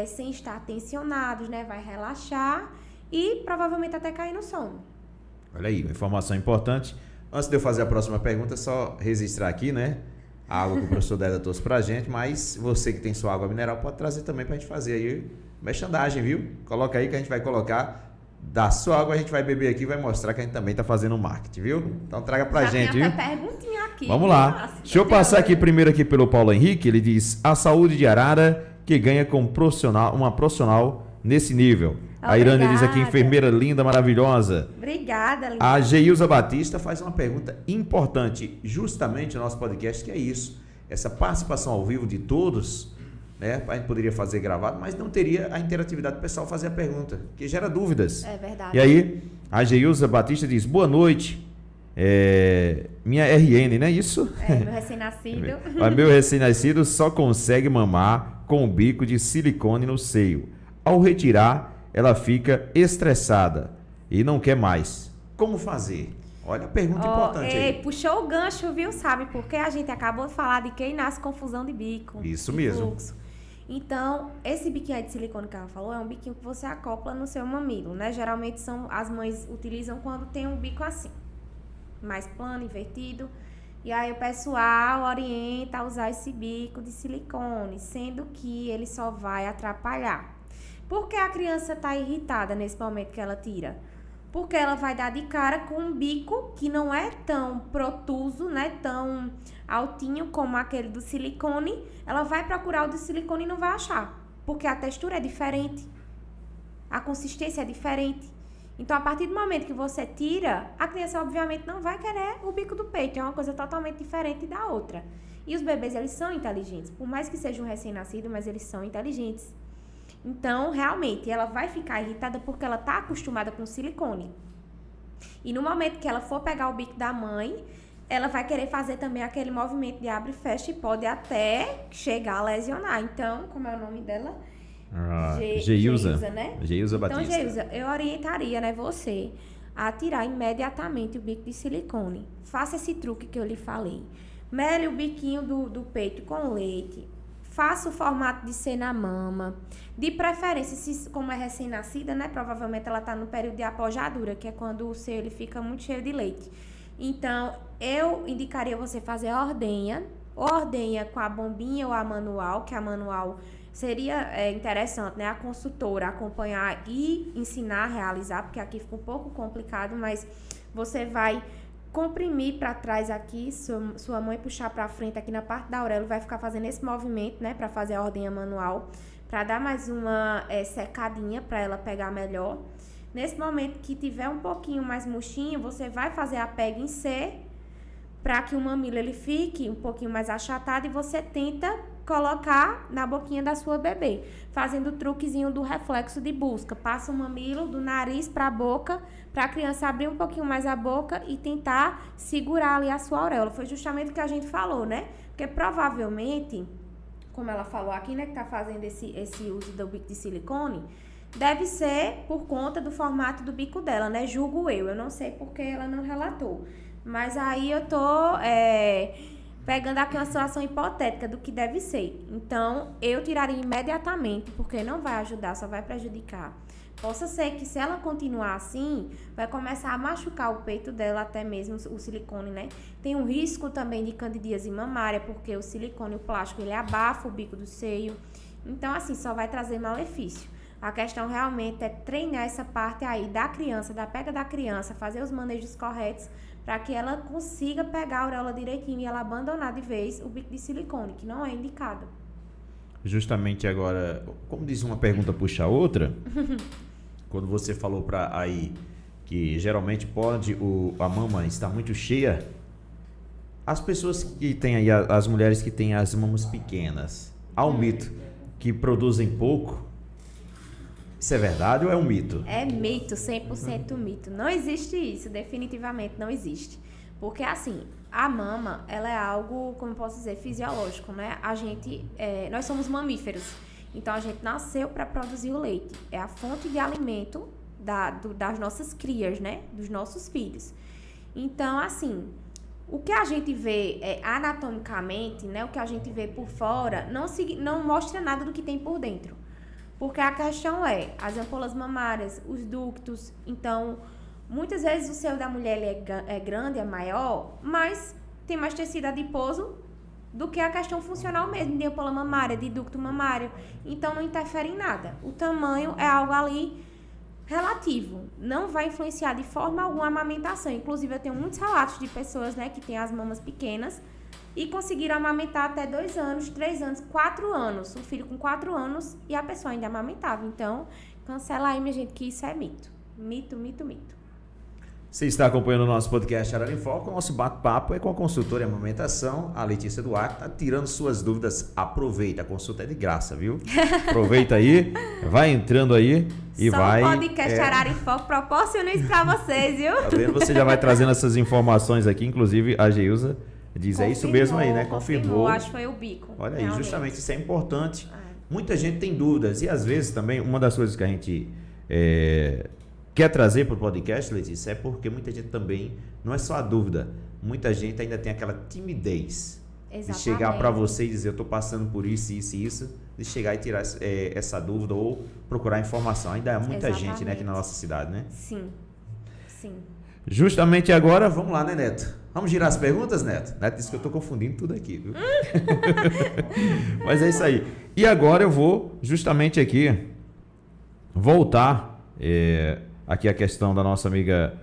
sem estar tensionados, né? Vai relaxar e provavelmente até cair no sono. Olha aí, uma informação importante. Antes de eu fazer a próxima pergunta, só registrar aqui, né? A água que o professor Deda trouxe pra gente, mas você que tem sua água mineral pode trazer também pra gente fazer aí merchandising, viu? Coloca aí que a gente vai colocar da sua água, a gente vai beber aqui e vai mostrar que a gente também tá fazendo marketing, viu? Então traga pra gente, viu? Perguntinha aqui. Vamos lá. Deixa eu passar aqui primeiro aqui pelo Paulo Henrique, ele diz: a saúde de Arara que ganha com uma profissional nesse nível. A Irane diz aqui, enfermeira linda, maravilhosa. Obrigada, linda. A Geilza Batista faz uma pergunta importante, justamente no nosso podcast, que é isso. Essa participação ao vivo de todos, né? A gente poderia fazer gravado, mas não teria a interatividade do pessoal fazer a pergunta, que gera dúvidas. É verdade. E aí, a Geilza Batista diz, boa noite, minha RN, não é isso? Meu recém-nascido. Meu recém-nascido só consegue mamar com o bico de silicone no seio. Ao retirar, ela fica estressada e não quer mais. Como fazer? Olha a pergunta importante aí. Puxou o gancho, viu? Sabe? Porque a gente acabou de falar de quem nasce confusão de bico. Isso mesmo. Fluxo. Então, esse biquinho aí de silicone que ela falou é um biquinho que você acopla no seu mamilo, né? Geralmente as mães utilizam quando tem um bico assim, mais plano, invertido. E aí o pessoal orienta a usar esse bico de silicone, sendo que ele só vai atrapalhar. Por que a criança está irritada nesse momento que ela tira? Porque ela vai dar de cara com um bico que não é tão protuso, né? Tão altinho como aquele do silicone. Ela vai procurar o do silicone e não vai achar. Porque a textura é diferente. A consistência é diferente. Então, a partir do momento que você tira, a criança obviamente não vai querer o bico do peito. É uma coisa totalmente diferente da outra. E os bebês, eles são inteligentes. Por mais que seja um recém-nascido, mas eles são inteligentes. Então, realmente, ela vai ficar irritada porque ela está acostumada com silicone. E no momento que ela for pegar o bico da mãe, ela vai querer fazer também aquele movimento de abre e fecha e pode até chegar a lesionar. Então, como é o nome dela? Geilza, né? Geilza Batista. Então, Geilza, eu orientaria, né, você a tirar imediatamente o bico de silicone. Faça esse truque que eu lhe falei. Mele o biquinho do peito com leite. Faça o formato de C na mama. De preferência, se, como é recém-nascida, né? Provavelmente ela está no período de apojadura, que é quando o seio ele fica muito cheio de leite. Então, eu indicaria você fazer a ordenha. Ou ordenha com a bombinha ou a manual, que a manual seria interessante, né? A consultora acompanhar e ensinar a realizar, porque aqui fica um pouco complicado, mas você vai comprimir para trás aqui, sua mãe puxar para frente aqui na parte da auréola, vai ficar fazendo esse movimento, né, para fazer a ordenha manual, para dar mais uma secadinha para ela pegar melhor. Nesse momento que tiver um pouquinho mais murchinho, você vai fazer a pega em C, para que o mamilo ele fique um pouquinho mais achatado e você tenta colocar na boquinha da sua bebê, fazendo o truquezinho do reflexo de busca. Passa o mamilo do nariz para a boca, para a criança abrir um pouquinho mais a boca e tentar segurar ali a sua auréola. Foi justamente o que a gente falou, né? Porque provavelmente, como ela falou aqui, né, que tá fazendo esse uso do bico de silicone, deve ser por conta do formato do bico dela, né? Julgo eu não sei porque ela não relatou. Mas aí eu tô pegando aqui uma situação hipotética do que deve ser. Então, eu tiraria imediatamente, porque não vai ajudar, só vai prejudicar. Possa ser que se ela continuar assim, vai começar a machucar o peito dela, até mesmo o silicone, né? Tem um risco também de candidíase mamária, porque o silicone, o plástico, ele abafa o bico do seio. Então, assim, só vai trazer malefício. A questão realmente é treinar essa parte aí da criança, da pega da criança, fazer os manejos corretos, para que ela consiga pegar a auréola direitinho e ela abandonar de vez o bico de silicone, que não é indicado. Justamente agora, como diz uma pergunta puxa a outra, quando você falou para aí que geralmente pode a mama estar muito cheia, as pessoas que têm aí, as mulheres que têm as mamas pequenas, há um mito que produzem pouco. Isso é verdade ou é um mito? É mito, 100% mito. Não existe isso, definitivamente não existe. Porque, assim, a mama, ela é algo, como eu posso dizer, fisiológico, né? Nós somos mamíferos, então a gente nasceu para produzir o leite. É a fonte de alimento das nossas crias, né? Dos nossos filhos. Então, assim, o que a gente vê anatomicamente, né? O que a gente vê por fora, não mostra nada do que tem por dentro. Porque a questão as ampolas mamárias, os ductos. Então, muitas vezes o seio da mulher ele é grande, é maior, mas tem mais tecido adiposo do que a questão funcional mesmo, de ampola mamária, de ducto mamário. Então, não interfere em nada. O tamanho é algo ali relativo. Não vai influenciar de forma alguma a amamentação. Inclusive, eu tenho muitos relatos de pessoas, né, que têm as mamas pequenas e conseguiram amamentar até 2 anos, 3 anos, 4 anos. Um filho com 4 anos e a pessoa ainda amamentava. Então, cancela aí, minha gente, que isso é mito. Mito, mito, mito. Você está acompanhando o nosso podcast Arara em Foco. O nosso bate-papo é com a consultora em amamentação, a Letícia Duarte, tá tirando suas dúvidas. Aproveita, a consulta é de graça, viu? Aproveita aí, vai entrando aí e Só vai... Só o podcast Arara em Foco proporciona isso para vocês, viu? Tá vendo? Você já vai trazendo essas informações aqui, inclusive a Geilza diz, é isso mesmo aí, né? Confirmou. Acho que foi o bico. Olha aí, justamente isso é importante. Muita gente tem dúvidas e às vezes também, uma das coisas que a gente... quer trazer para o podcast, Letícia, é porque muita gente também, não é só a dúvida, muita gente ainda tem aquela timidez. Exatamente. De chegar para você e dizer, eu estou passando por isso, isso e isso, de chegar e tirar essa dúvida ou procurar informação. Ainda há muita gente, né, aqui na nossa cidade, né? Sim, sim. Justamente agora, vamos lá, né, Neto? Vamos girar as perguntas, Neto? Neto disse que eu estou confundindo tudo aqui, viu? Mas é isso aí. E agora eu vou justamente aqui voltar... aqui a questão da nossa amiga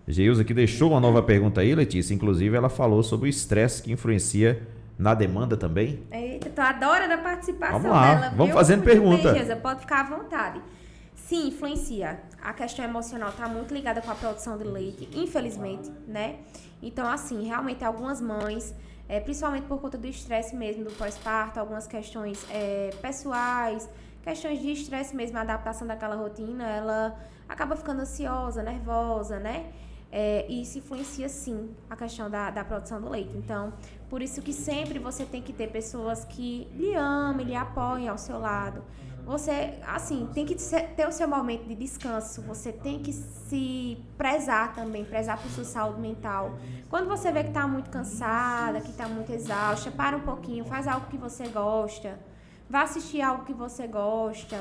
Geilza, que deixou uma nova pergunta aí, Letícia. Inclusive, ela falou sobre o estresse que influencia na demanda também. Eita, tô adorando a participação vamos lá, dela, vamos viu? fazendo pergunta. Bem, Geilza, pode ficar à vontade. Sim, influencia. A questão emocional está muito ligada com a produção de leite, infelizmente, né? Então, assim, realmente algumas mães, principalmente por conta do estresse mesmo do pós-parto, algumas questões pessoais, questões de estresse mesmo, a adaptação daquela rotina, ela acaba ficando ansiosa, nervosa, né? E isso influencia, sim, a questão da produção do leite. Então, por isso que sempre você tem que ter pessoas que lhe amem, lhe apoiem ao seu lado. Você, assim, tem que ter o seu momento de descanso, você tem que se prezar também, prezar por sua saúde mental. Quando você vê que está muito cansada, que está muito exausta, para um pouquinho, faz algo que você gosta. Vá assistir algo que você gosta.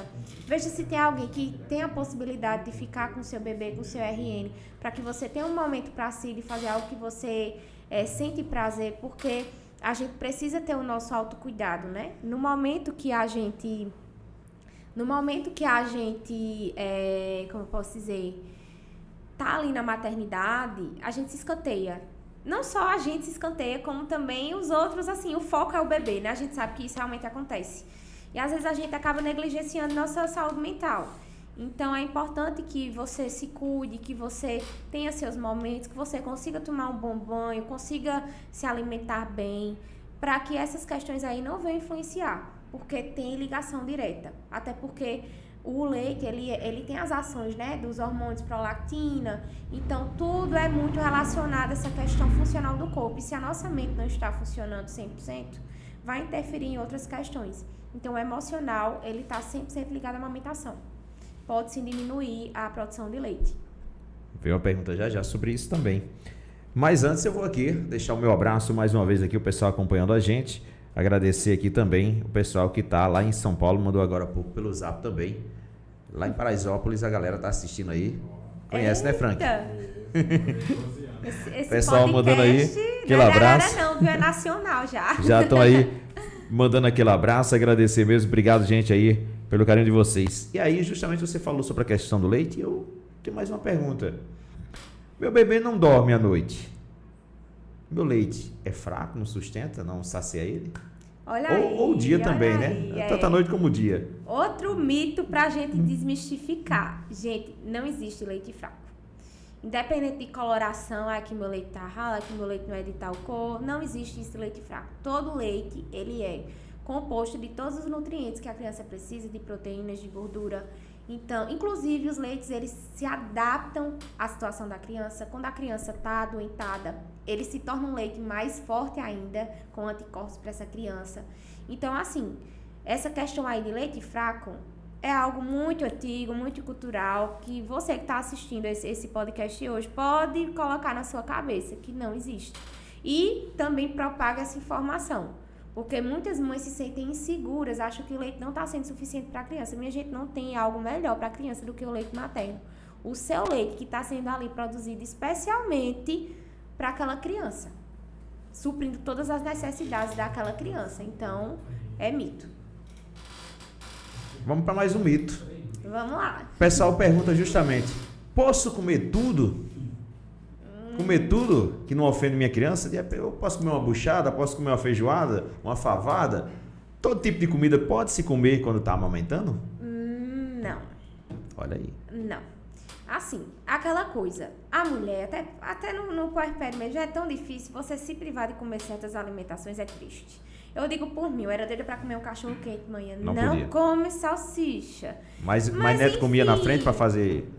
Veja se tem alguém que tem a possibilidade de ficar com o seu bebê, com o seu RN, para que você tenha um momento para si, de fazer algo que você sente prazer, porque a gente precisa ter o nosso autocuidado, né? No momento que a gente, como eu posso dizer, tá ali na maternidade, a gente se escanteia. Não só a gente se escanteia, como também os outros, assim, o foco é o bebê, né? A gente sabe que isso realmente acontece. E às vezes a gente acaba negligenciando nossa saúde mental. Então é importante que você se cuide, que você tenha seus momentos, que você consiga tomar um bom banho, consiga se alimentar bem, para que essas questões aí não venham influenciar, porque tem ligação direta. Até porque o leite, ele tem as ações, né, dos hormônios prolactina, então tudo é muito relacionado a essa questão funcional do corpo. E se a nossa mente não está funcionando 100%, vai interferir em outras questões. Então o emocional, ele está 100% ligado à amamentação. Pode sim diminuir a produção de leite. Veio uma pergunta já sobre isso também. Mas antes eu vou aqui deixar o meu abraço mais uma vez aqui, o pessoal acompanhando a gente. Agradecer aqui também o pessoal que está lá em São Paulo, mandou agora há pouco pelo Zap também. Lá em Paraisópolis a galera tá assistindo aí. Conhece, né, Frank? Esse pessoal mandando aí aquele abraço. Não, viu? É nacional já. Já estão aí mandando aquele abraço, agradecer mesmo. Obrigado, gente, aí, pelo carinho de vocês. E aí, justamente você falou sobre a questão do leite, e eu tenho mais uma pergunta. Meu bebê não dorme à noite. Meu leite é fraco, não sustenta, não sacia ele? Ou o dia também, né? Tanto a noite como o dia. Outro mito pra gente desmistificar. Gente, não existe leite fraco. Independente de coloração, que meu leite tá ralo, que meu leite não é de tal cor, não existe esse leite fraco. Todo leite, ele é composto de todos os nutrientes que a criança precisa, de proteínas, de gordura. Então, inclusive, os leites, eles se adaptam à situação da criança. Quando a criança está adoentada, ele se torna um leite mais forte ainda, com anticorpos para essa criança. Então, assim, essa questão aí de leite fraco é algo muito antigo, muito cultural, que você que está assistindo esse podcast hoje pode colocar na sua cabeça que não existe. E também propaga essa informação. Porque muitas mães se sentem inseguras, acham que o leite não está sendo suficiente para a criança. Minha gente, não tem algo melhor para a criança do que o leite materno. O seu leite que está sendo ali produzido especialmente para aquela criança, suprindo todas as necessidades daquela criança. Então, é mito. Vamos para mais um mito. Vamos lá. O pessoal pergunta justamente, posso comer tudo? Comer tudo que não ofende minha criança? Eu posso comer uma buchada, posso comer uma feijoada, uma favada? Todo tipo de comida pode se comer quando está amamentando? Não. Olha aí. Não. Assim, aquela coisa, a mulher, até no puerpério mesmo, já é tão difícil, você se privar de comer certas alimentações é triste. Eu digo por mim, eu era doida pra comer um cachorro quente de manhã, Não não podia. come salsicha. Mas Mas Neto comia na enfim, frente para fazer.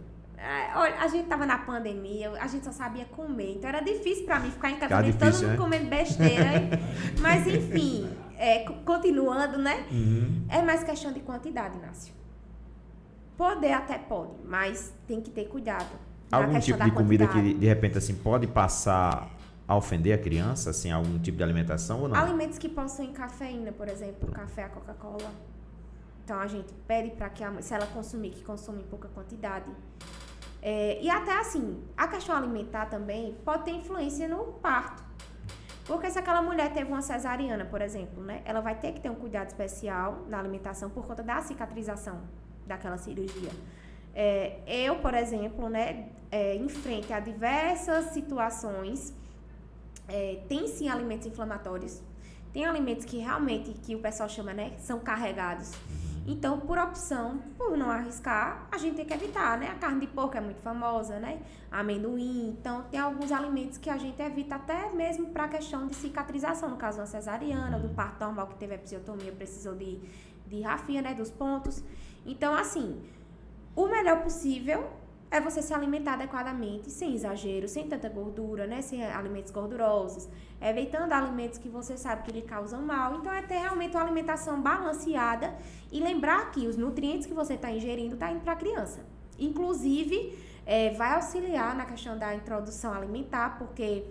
olha, a gente tava na pandemia, a gente só sabia comer, então era difícil pra mim ficar em casa, Ficava vendo todo difícil, mundo né? comendo besteira. Mas enfim, continuando, né? Uhum. É mais questão de quantidade, Inácio. Poder até pode, mas tem que ter cuidado na Algum questão tipo da de comida que quantidade. de repente assim pode passar a ofender a criança, assim, algum tipo de alimentação ou não? Alimentos que possuem cafeína, por exemplo, café, a Coca-Cola. Então a gente pede para que se ela consumir, que consuma em pouca quantidade. E até assim, a questão alimentar também pode ter influência no parto. Porque se aquela mulher teve uma cesariana, por exemplo, né? Ela vai ter que ter um cuidado especial na alimentação por conta da cicatrização daquela cirurgia. Eu, por exemplo, né, em frente a diversas situações, tem sim alimentos inflamatórios, tem alimentos que realmente, que o pessoal chama, né, são carregados. Então, por opção, por não arriscar, a gente tem que evitar, né? A carne de porco é muito famosa, né? Amendoim. Então, tem alguns alimentos que a gente evita até mesmo para a questão de cicatrização, no caso de uma cesariana, do parto normal que teve episiotomia, precisou de rafia, né, dos pontos. Então, assim, o melhor possível é você se alimentar adequadamente, sem exagero, sem tanta gordura, né? Sem alimentos gordurosos, evitando alimentos que você sabe que lhe causam mal. Então, é ter realmente uma alimentação balanceada e lembrar que os nutrientes que você está ingerindo está indo para a criança. Inclusive, vai auxiliar na questão da introdução alimentar, porque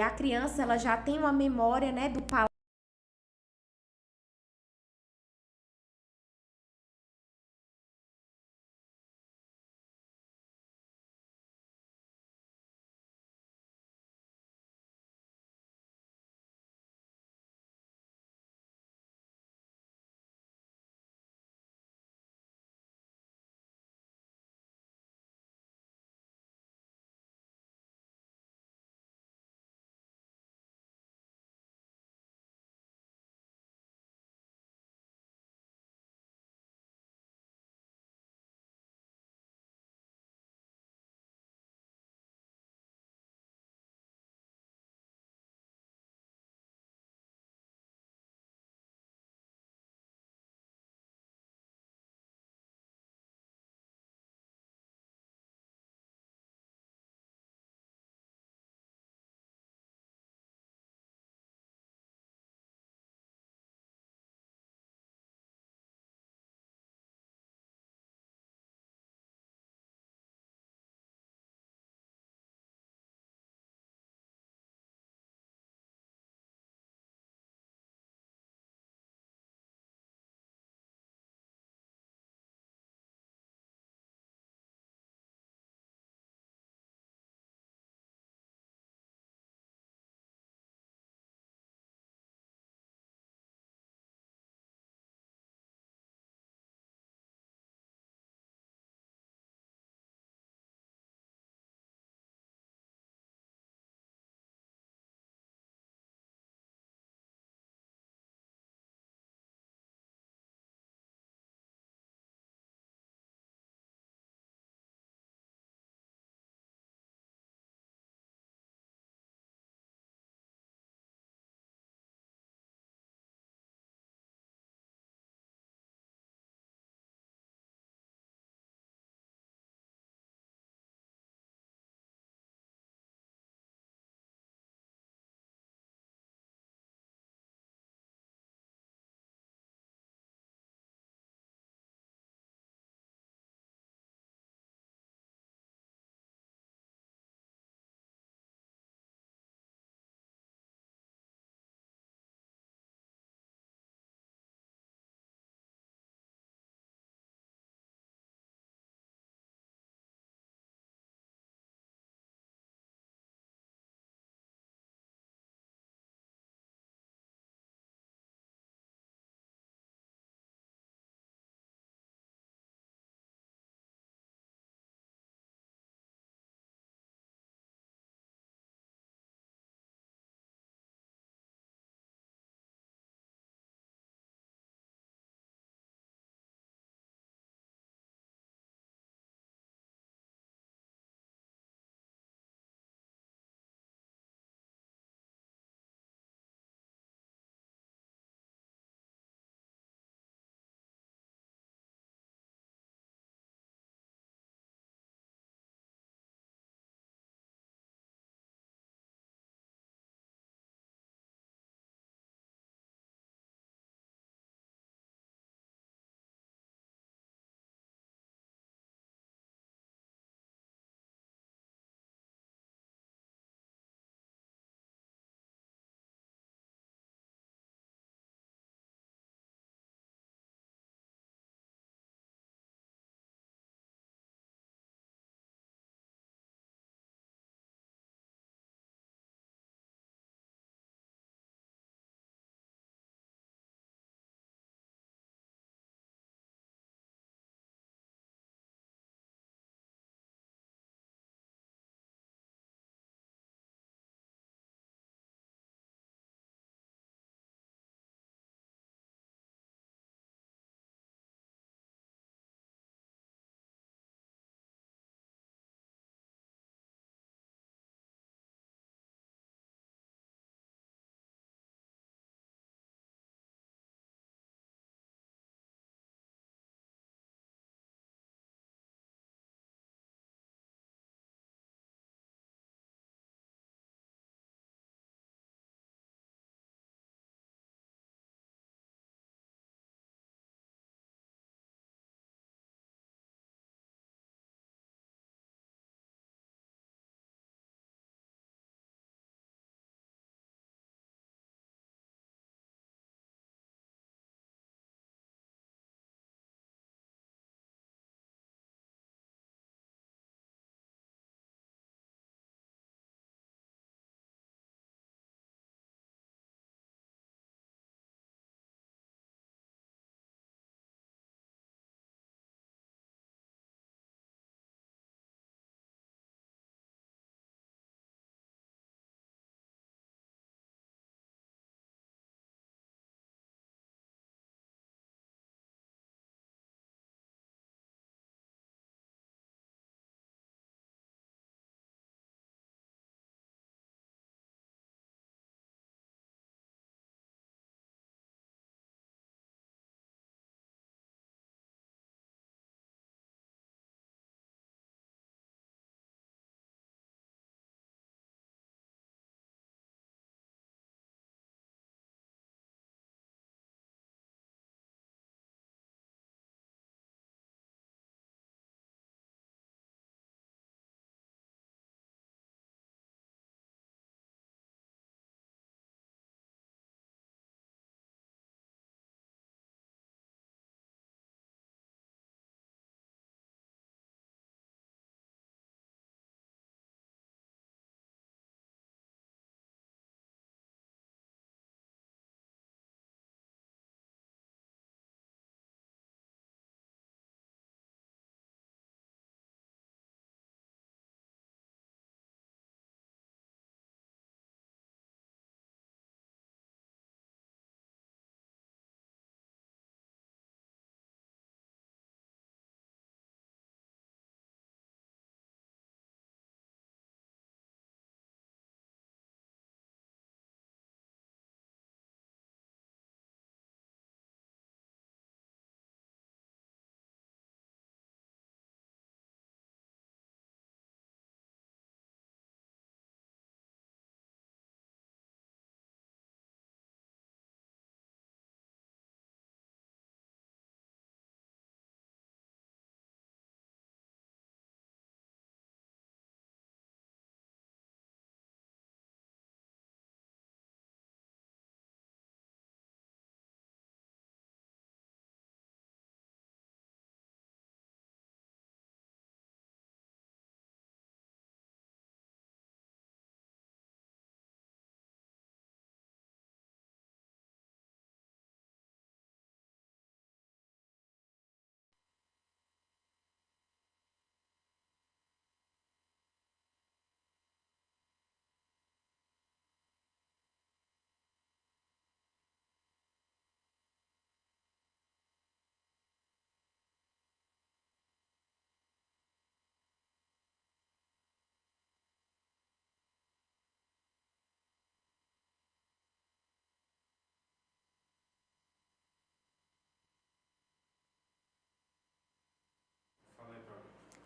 a criança ela já tem uma memória, né, do paladar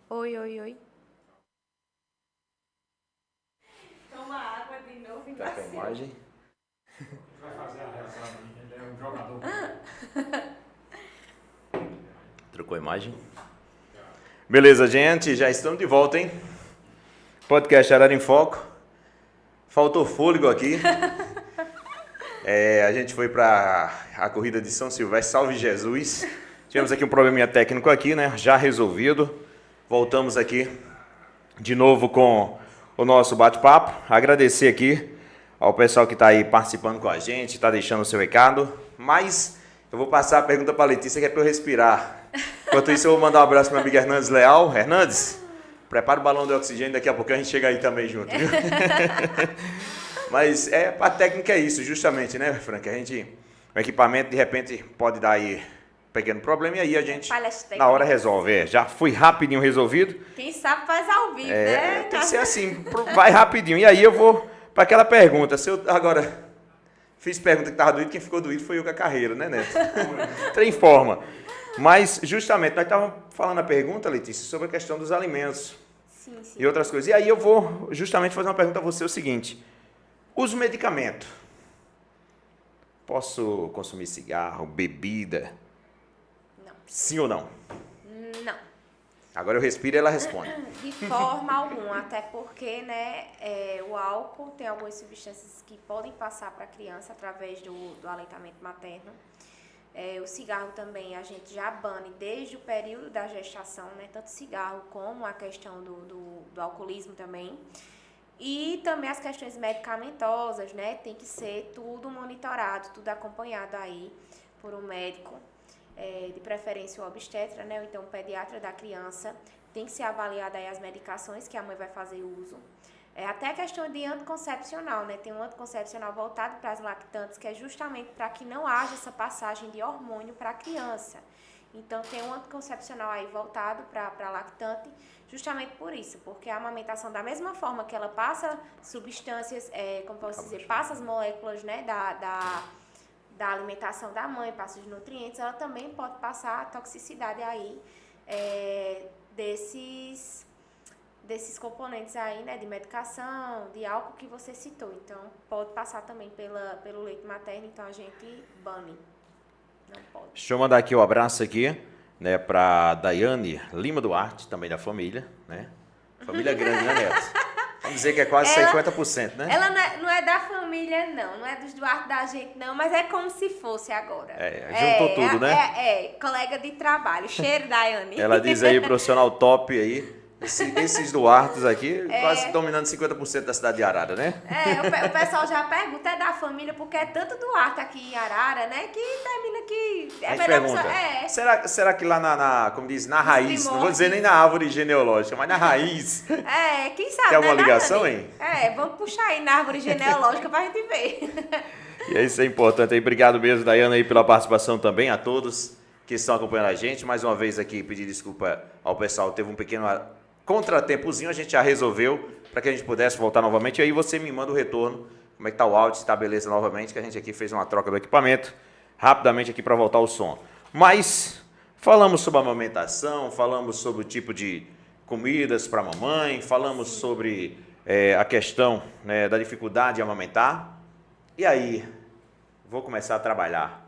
Oi. Toma água de novo e Tá com a imagem. Vai fazer a reação, ele é um jogador. Trocou a imagem. Beleza, gente, já estamos de volta, hein? Podcast Arara em Foco. Faltou fôlego aqui. A gente foi para a corrida de São Silvestre, salve Jesus. Tivemos aqui um probleminha técnico aqui, né? Já resolvido. Voltamos aqui de novo com o nosso bate-papo. Agradecer aqui ao pessoal que está aí participando com a gente, está deixando o seu recado. Mas eu vou passar a pergunta para a Letícia, que é para eu respirar. Enquanto isso, eu vou mandar um abraço para a amiga Hernandes Leal. Hernandes, prepara o balão de oxigênio, daqui a pouco a gente chega aí também junto, viu? Mas a técnica é isso, justamente, né, Frank? O equipamento, de repente, pode dar aí um pequeno problema e aí a gente, na hora, resolve. Já foi rapidinho resolvido. Quem sabe faz ao vivo, né? Tem que ser assim, vai rapidinho. E aí eu vou para aquela pergunta. Se eu agora fiz pergunta que estava doído, quem ficou doído foi eu com a carreira, né, Neto? Tem forma. Mas, justamente, nós estávamos falando a pergunta, Letícia, sobre a questão dos alimentos. Sim. E outras coisas. E aí eu vou justamente fazer uma pergunta a você, o seguinte. Uso medicamento. Posso consumir cigarro, bebida? Não. Sim ou não? Não. Agora eu respiro e ela responde. De forma alguma, até porque, né, o álcool tem algumas substâncias que podem passar para a criança através do aleitamento materno. O cigarro também a gente já bane desde o período da gestação, né, tanto cigarro como a questão do alcoolismo também. E também as questões medicamentosas, né, tem que ser tudo monitorado, tudo acompanhado aí por um médico, de preferência o obstetra, né, ou então o pediatra da criança. Tem que ser avaliada aí as medicações que a mãe vai fazer uso. Até a questão de anticoncepcional, né, tem um anticoncepcional voltado para as lactantes, que é justamente para que não haja essa passagem de hormônio para a criança. Então, tem um anticoncepcional aí voltado para a lactante, justamente por isso, porque a amamentação, da mesma forma que ela passa substâncias, como posso dizer, passa as moléculas, né, da alimentação da mãe, passa os nutrientes, ela também pode passar a toxicidade aí desses componentes aí, né, de medicação, de álcool que você citou. Então, pode passar também pelo leite materno, então a gente bane. Não pode. Deixa eu mandar aqui um abraço aqui, né, para Daiane Lima Duarte, também da família, né? Família grande, né, Neto? Vamos dizer que é quase 50%, né? Ela não é da família, não é dos Duarte da gente, não, mas é como se fosse agora. Juntou tudo, né? Colega de trabalho. Cheiro, Daiane. Ela diz aí, profissional top aí. Esses Duartes aqui, quase dominando 50% da cidade de Arara, né? O pessoal já pergunta, é da família, porque é tanto Duarte aqui em Arara, né, que termina que... A gente pergunta, será que lá como diz, na raiz, não vou dizer nem na árvore genealógica, mas na raiz... quem sabe, tem alguma ligação, hein? Vamos puxar aí na árvore genealógica pra gente ver. E isso é importante aí. Obrigado mesmo, Daiane, aí pela participação também, a todos que estão acompanhando a gente. Mais uma vez aqui, pedir desculpa ao pessoal, teve um pequeno contratempozinho, a gente já resolveu para que a gente pudesse voltar novamente. E aí você me manda o retorno, como é que tá o áudio, se está beleza novamente, que a gente aqui fez uma troca do equipamento, rapidamente aqui para voltar o som. Mas falamos sobre a amamentação, falamos sobre o tipo de comidas para a mamãe, falamos sobre a questão, né, da dificuldade de amamentar. E aí, vou começar a trabalhar.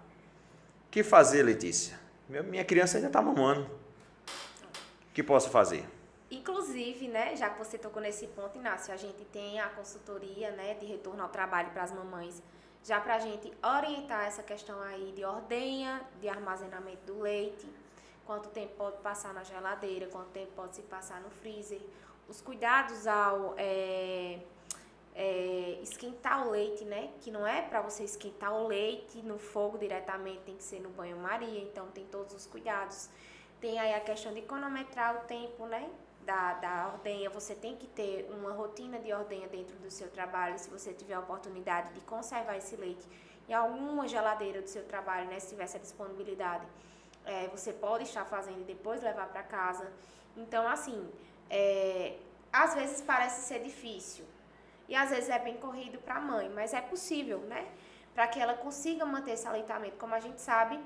O que fazer, Letícia? Minha criança ainda está mamando. O que posso fazer? Inclusive, né, já que você tocou nesse ponto, Inácio, a gente tem a consultoria, né, de retorno ao trabalho para as mamães, já para a gente orientar essa questão aí de ordenha, de armazenamento do leite, quanto tempo pode passar na geladeira, quanto tempo pode se passar no freezer, os cuidados ao esquentar o leite, né, que não é para você esquentar o leite no fogo diretamente, tem que ser no banho-maria, então tem todos os cuidados. Tem aí a questão de cronometrar o tempo, né, da ordenha. Você tem que ter uma rotina de ordenha dentro do seu trabalho, se você tiver a oportunidade de conservar esse leite em alguma geladeira do seu trabalho, né, se tiver essa disponibilidade, você pode estar fazendo e depois levar para casa. Então, assim, às vezes parece ser difícil e às vezes é bem corrido para a mãe, mas é possível, né, para que ela consiga manter esse aleitamento. Como a gente sabe,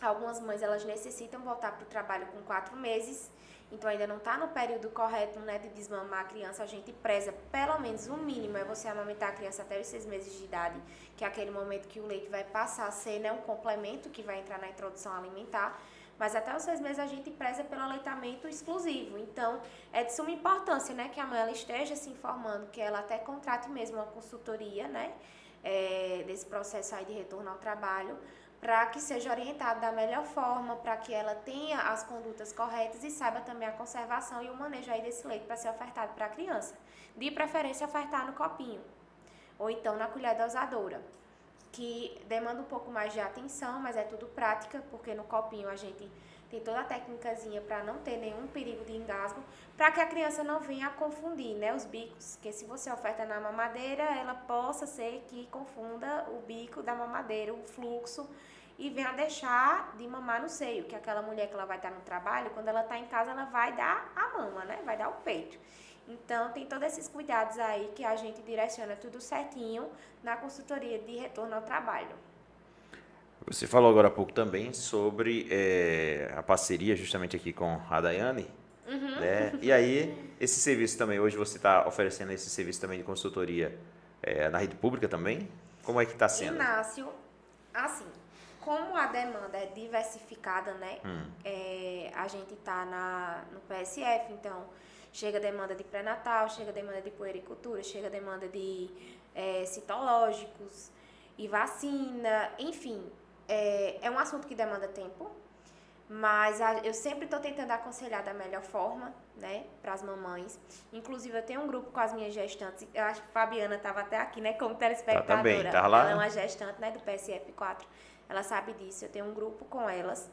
algumas mães elas necessitam voltar para o trabalho com 4 meses então ainda não está no período correto, né, de desmamar a criança, a gente preza, pelo menos o mínimo é você amamentar a criança até os 6 meses de idade, que é aquele momento que o leite vai passar a ser, né, um complemento que vai entrar na introdução alimentar, mas até os 6 meses a gente preza pelo aleitamento exclusivo. Então, é de suma importância, né, que a mãe ela esteja se informando, que ela até contrate mesmo uma consultoria, né, desse processo aí de retorno ao trabalho, para que seja orientada da melhor forma, para que ela tenha as condutas corretas e saiba também a conservação e o manejo aí desse leite para ser ofertado para a criança. De preferência, ofertar no copinho, ou então na colher dosadora, que demanda um pouco mais de atenção, mas é tudo prática, porque no copinho a gente tem toda a técnicazinha para não ter nenhum perigo de engasgo, para que a criança não venha a confundir, né, os bicos, que se você oferta na mamadeira, ela possa ser que confunda o bico da mamadeira, o fluxo, e venha a deixar de mamar no seio, que aquela mulher que ela vai estar no trabalho, quando ela está em casa, ela vai dar a mama, né, vai dar o peito. Então, tem todos esses cuidados aí que a gente direciona tudo certinho na consultoria de retorno ao trabalho. Você falou agora há pouco também sobre a parceria justamente aqui com a Daiane. Uhum. Né? E aí, esse serviço também, hoje você está oferecendo esse serviço também de consultoria na rede pública também? Como é que está sendo? Inácio, assim, como a demanda é diversificada, né? A gente está no PSF, então chega demanda de pré-natal, chega demanda de puericultura, chega demanda de citológicos e vacina, enfim. É um assunto que demanda tempo, mas eu sempre estou tentando aconselhar da melhor forma, né, para as mamães. Inclusive, eu tenho um grupo com as minhas gestantes, eu acho que a Fabiana estava até aqui, né, como telespectadora. Tá também, tá lá. Ela é uma gestante, né, do PSF4, ela sabe disso, eu tenho um grupo com elas,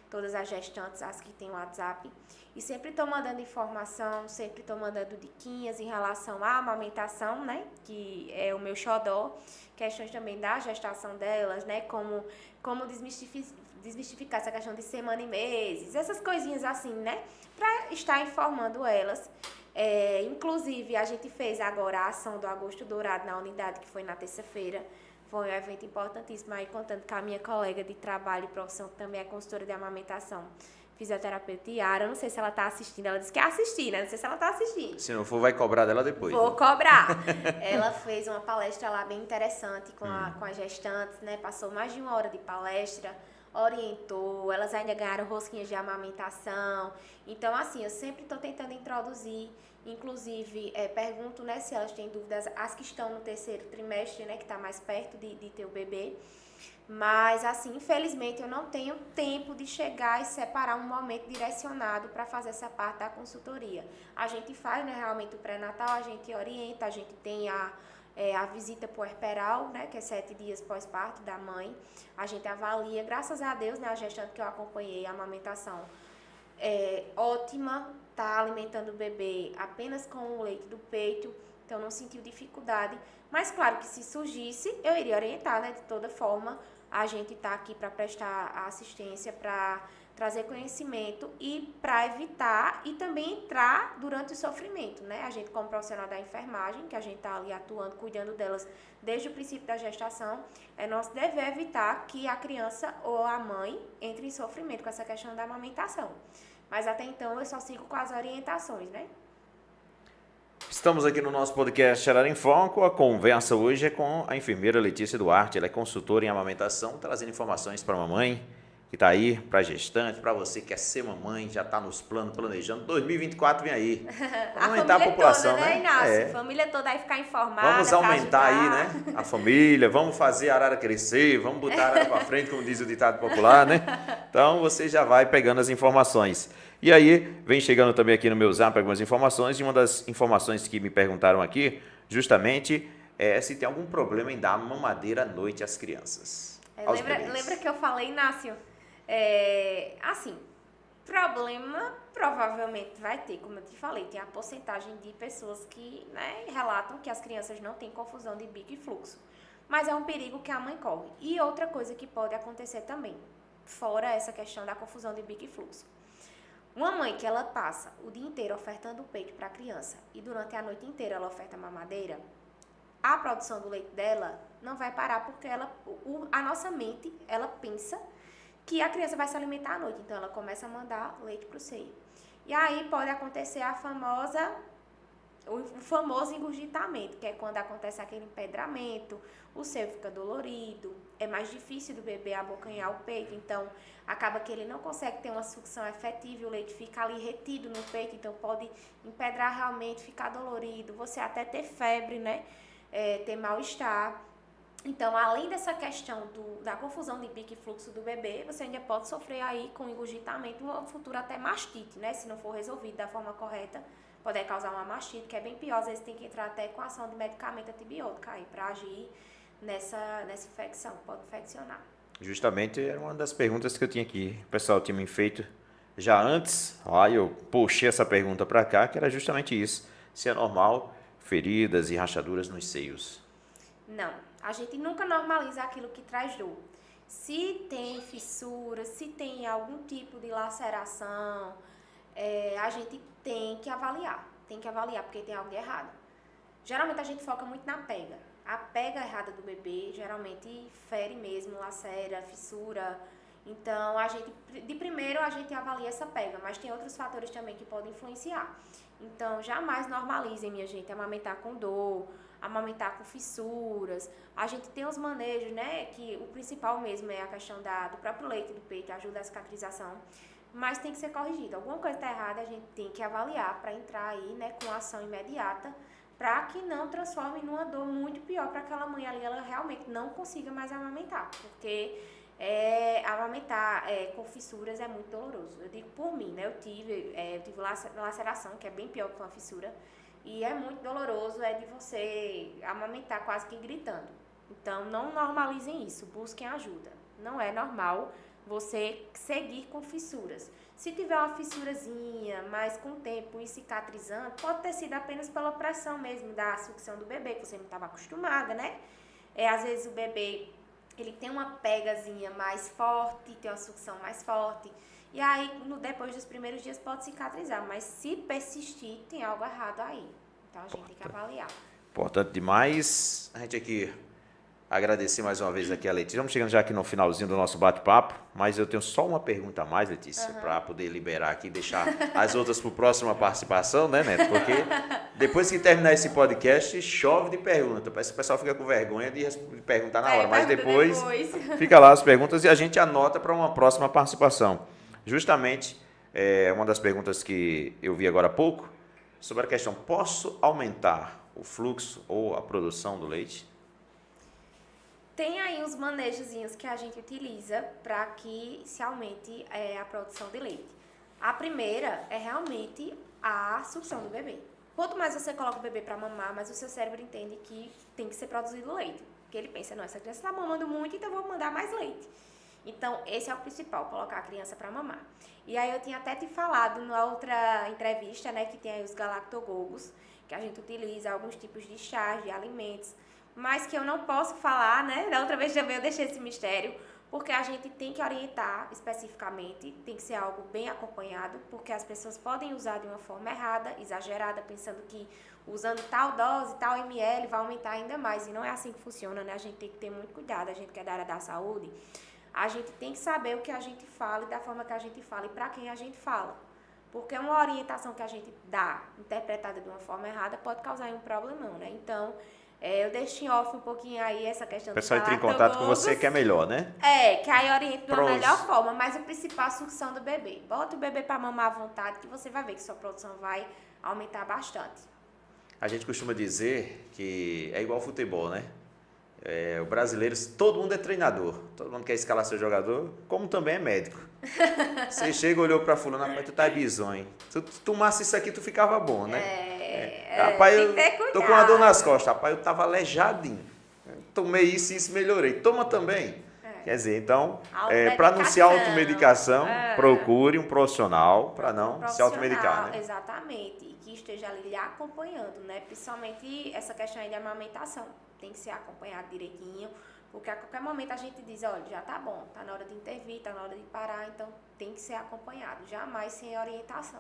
todas as gestantes, as que têm WhatsApp, e sempre estou mandando informação, sempre estou mandando diquinhas em relação à amamentação, né, que é o meu xodó, questões também da gestação delas, né, como desmistificar essa questão de semana e meses, essas coisinhas assim, né, para estar informando elas. Inclusive, a gente fez agora a ação do Agosto Dourado na unidade, que foi na terça-feira. Foi um evento importantíssimo aí, contando com a minha colega de trabalho e profissão, que também é consultora de amamentação, fisioterapeuta Yara. Não sei se ela está assistindo, ela disse que ia assistir, né? Não sei se ela está assistindo. Se não for, vai cobrar dela depois. Vou cobrar. Ela fez uma palestra lá bem interessante com as gestantes, né? Passou mais de 1 hora de palestra, orientou, elas ainda ganharam rosquinhas de amamentação. Então, assim, eu sempre estou tentando introduzir, inclusive, pergunto, né, se elas têm dúvidas, as que estão no 3º trimestre, né, que está mais perto de ter o bebê. Mas, assim, infelizmente, eu não tenho tempo de chegar e separar um momento direcionado para fazer essa parte da consultoria. A gente faz, né, realmente o pré-natal, a gente orienta, a gente tem a visita puerperal, né, que é 7 dias pós-parto da mãe. A gente avalia, graças a Deus, né, a gestante que eu acompanhei, a amamentação ótima, tá alimentando o bebê apenas com o leite do peito, então não sentiu dificuldade. Mas claro que se surgisse, eu iria orientar, né, de toda forma. A gente tá aqui para prestar assistência, para trazer conhecimento e para evitar e também entrar durante o sofrimento, né? A gente, como profissional da enfermagem, que a gente está ali atuando, cuidando delas desde o princípio da gestação, é nosso dever evitar que a criança ou a mãe entre em sofrimento com essa questão da amamentação. Mas até então eu só sigo com as orientações, né? Estamos aqui no nosso podcast Arara em Foco. A conversa hoje é com a enfermeira Letícia Duarte. Ela é consultora em amamentação, trazendo informações para a mamãe que está aí, para gestante, para você que quer ser mamãe, já está nos planos, planejando. 2024 vem aí. Vamos aumentar a população, toda, né, Inácio? A família toda aí ficar informada. Vamos aumentar aí, né? A família, vamos fazer a arara crescer, vamos botar a arara para frente, como diz o ditado popular, né? Então você já vai pegando as informações. E aí, vem chegando também aqui no meu zap algumas informações, e uma das informações que me perguntaram aqui, justamente, é se tem algum problema em dar mamadeira à noite às crianças. Lembra que eu falei, Inácio? Assim, problema provavelmente vai ter, como eu te falei, tem a porcentagem de pessoas que, né, relatam que as crianças não têm confusão de bico e fluxo. Mas é um perigo que a mãe corre. E outra coisa que pode acontecer também, fora essa questão da confusão de bico e fluxo. Uma mãe que ela passa o dia inteiro ofertando o peito para a criança e durante a noite inteira ela oferta mamadeira, a produção do leite dela não vai parar porque a nossa mente, ela pensa que a criança vai se alimentar à noite, então ela começa a mandar leite para o seio. E aí pode acontecer o famoso engurgitamento, que é quando acontece aquele empedramento, o seio fica dolorido, é mais difícil do bebê abocanhar o peito, então acaba que ele não consegue ter uma sucção efetiva e o leite fica ali retido no peito, então pode empedrar realmente, ficar dolorido, você até ter febre, né? Ter mal-estar. Então, além dessa questão da confusão de bico e fluxo do bebê, você ainda pode sofrer aí com engurgitamento, no futuro até mastite, né? Se não for resolvido da forma correta, pode causar uma mastite, que é bem pior, às vezes tem que entrar até com ação de medicamento antibiótico aí para agir nessa infecção, pode infeccionar. Justamente era uma das perguntas que eu tinha aqui. O pessoal tinha me feito já antes, eu puxei essa pergunta para cá, que era justamente isso. Se é normal feridas e rachaduras nos seios. Não, a gente nunca normaliza aquilo que traz dor. Se tem fissura, se tem algum tipo de laceração, a gente tem que avaliar, porque tem algo de errado. Geralmente a gente foca muito na pega. A pega errada do bebê geralmente fere mesmo, lacera, fissura. Então, de primeiro a gente avalia essa pega, mas tem outros fatores também que podem influenciar. Então, jamais normalizem, minha gente, amamentar com dor, amamentar com fissuras. A gente tem os manejos, né, que o principal mesmo é a questão do próprio leite do peito, ajuda a cicatrização, mas tem que ser corrigido. Alguma coisa está errada, a gente tem que avaliar para entrar aí, né, com ação imediata, para que não transforme numa dor muito pior para aquela mãe ali, ela realmente não consiga mais amamentar, porque amamentar com fissuras é muito doloroso. Eu digo por mim, né? Eu tive laceração, que é bem pior que uma fissura, e é muito doloroso, de você amamentar quase que gritando. Então, não normalizem isso, busquem ajuda. Não é normal você seguir com fissuras. Se tiver uma fissurazinha, mas com o tempo e cicatrizando, pode ter sido apenas pela pressão mesmo da sucção do bebê, que você não estava acostumada, né? Às vezes o bebê, ele tem uma pegazinha mais forte, tem uma sucção mais forte, e aí depois dos primeiros dias pode cicatrizar, mas se persistir, tem algo errado aí. Então a gente tem que avaliar. Importante demais. A gente aqui agradecer mais uma vez aqui a Letícia. Vamos chegando já aqui no finalzinho do nosso bate-papo, mas eu tenho só uma pergunta a mais, Letícia, para poder liberar aqui e deixar as outras para a próxima participação, né, Neto? Porque depois que terminar esse podcast, chove de pergunta. Parece que o pessoal fica com vergonha de perguntar na hora, mas depois fica lá as perguntas e a gente anota para uma próxima participação. Justamente, uma das perguntas que eu vi agora há pouco, sobre a questão, posso aumentar o fluxo ou a produção do leite? Tem aí uns manejozinhos que a gente utiliza para que se aumente a produção de leite. A primeira é realmente a sucção do bebê. Quanto mais você coloca o bebê para mamar, mais o seu cérebro entende que tem que ser produzido leite. Porque ele pensa, não, essa criança está mamando muito, então eu vou mandar mais leite. Então, esse é o principal, colocar a criança para mamar. E aí eu tinha até te falado na outra entrevista, né, que tem aí os galactogogos, que a gente utiliza alguns tipos de chás, de alimentos, mas que eu não posso falar, né? Da outra vez também eu deixei esse mistério, porque a gente tem que orientar especificamente, tem que ser algo bem acompanhado, porque as pessoas podem usar de uma forma errada, exagerada, pensando que usando tal dose, tal ml vai aumentar ainda mais, e não é assim que funciona, né? A gente tem que ter muito cuidado, a gente que é da área da saúde, a gente tem que saber o que a gente fala e da forma que a gente fala e para quem a gente fala. Porque uma orientação que a gente dá, interpretada de uma forma errada, pode causar um problemão, né? Então, eu deixo em off um pouquinho aí essa questão do pessoal entra em contato com você que é melhor, né? Que aí orienta de uma melhor forma, mas o principal é a sucção do bebê. Bota o bebê para mamar à vontade que você vai ver que sua produção vai aumentar bastante. A gente costuma dizer que é igual futebol, né? O brasileiro, todo mundo é treinador, todo mundo quer escalar seu jogador, como também é médico. Você chega, olhou pra fulano, rapaz, tu tá bizonho. Se tu tomasse isso aqui, tu ficava bom, né? Rapaz, eu tô com uma dor nas costas, rapaz, eu tava aleijadinho. Tomei isso e isso melhorei. Toma também. Quer dizer, então, para não se automedicação, procure um profissional para não se automedicar, né? Exatamente, e que esteja ali lhe acompanhando, né? Principalmente essa questão aí de amamentação. Tem que ser acompanhado direitinho, porque a qualquer momento a gente diz, olha, já tá bom, tá na hora de intervir, tá na hora de parar, então tem que ser acompanhado, jamais sem orientação.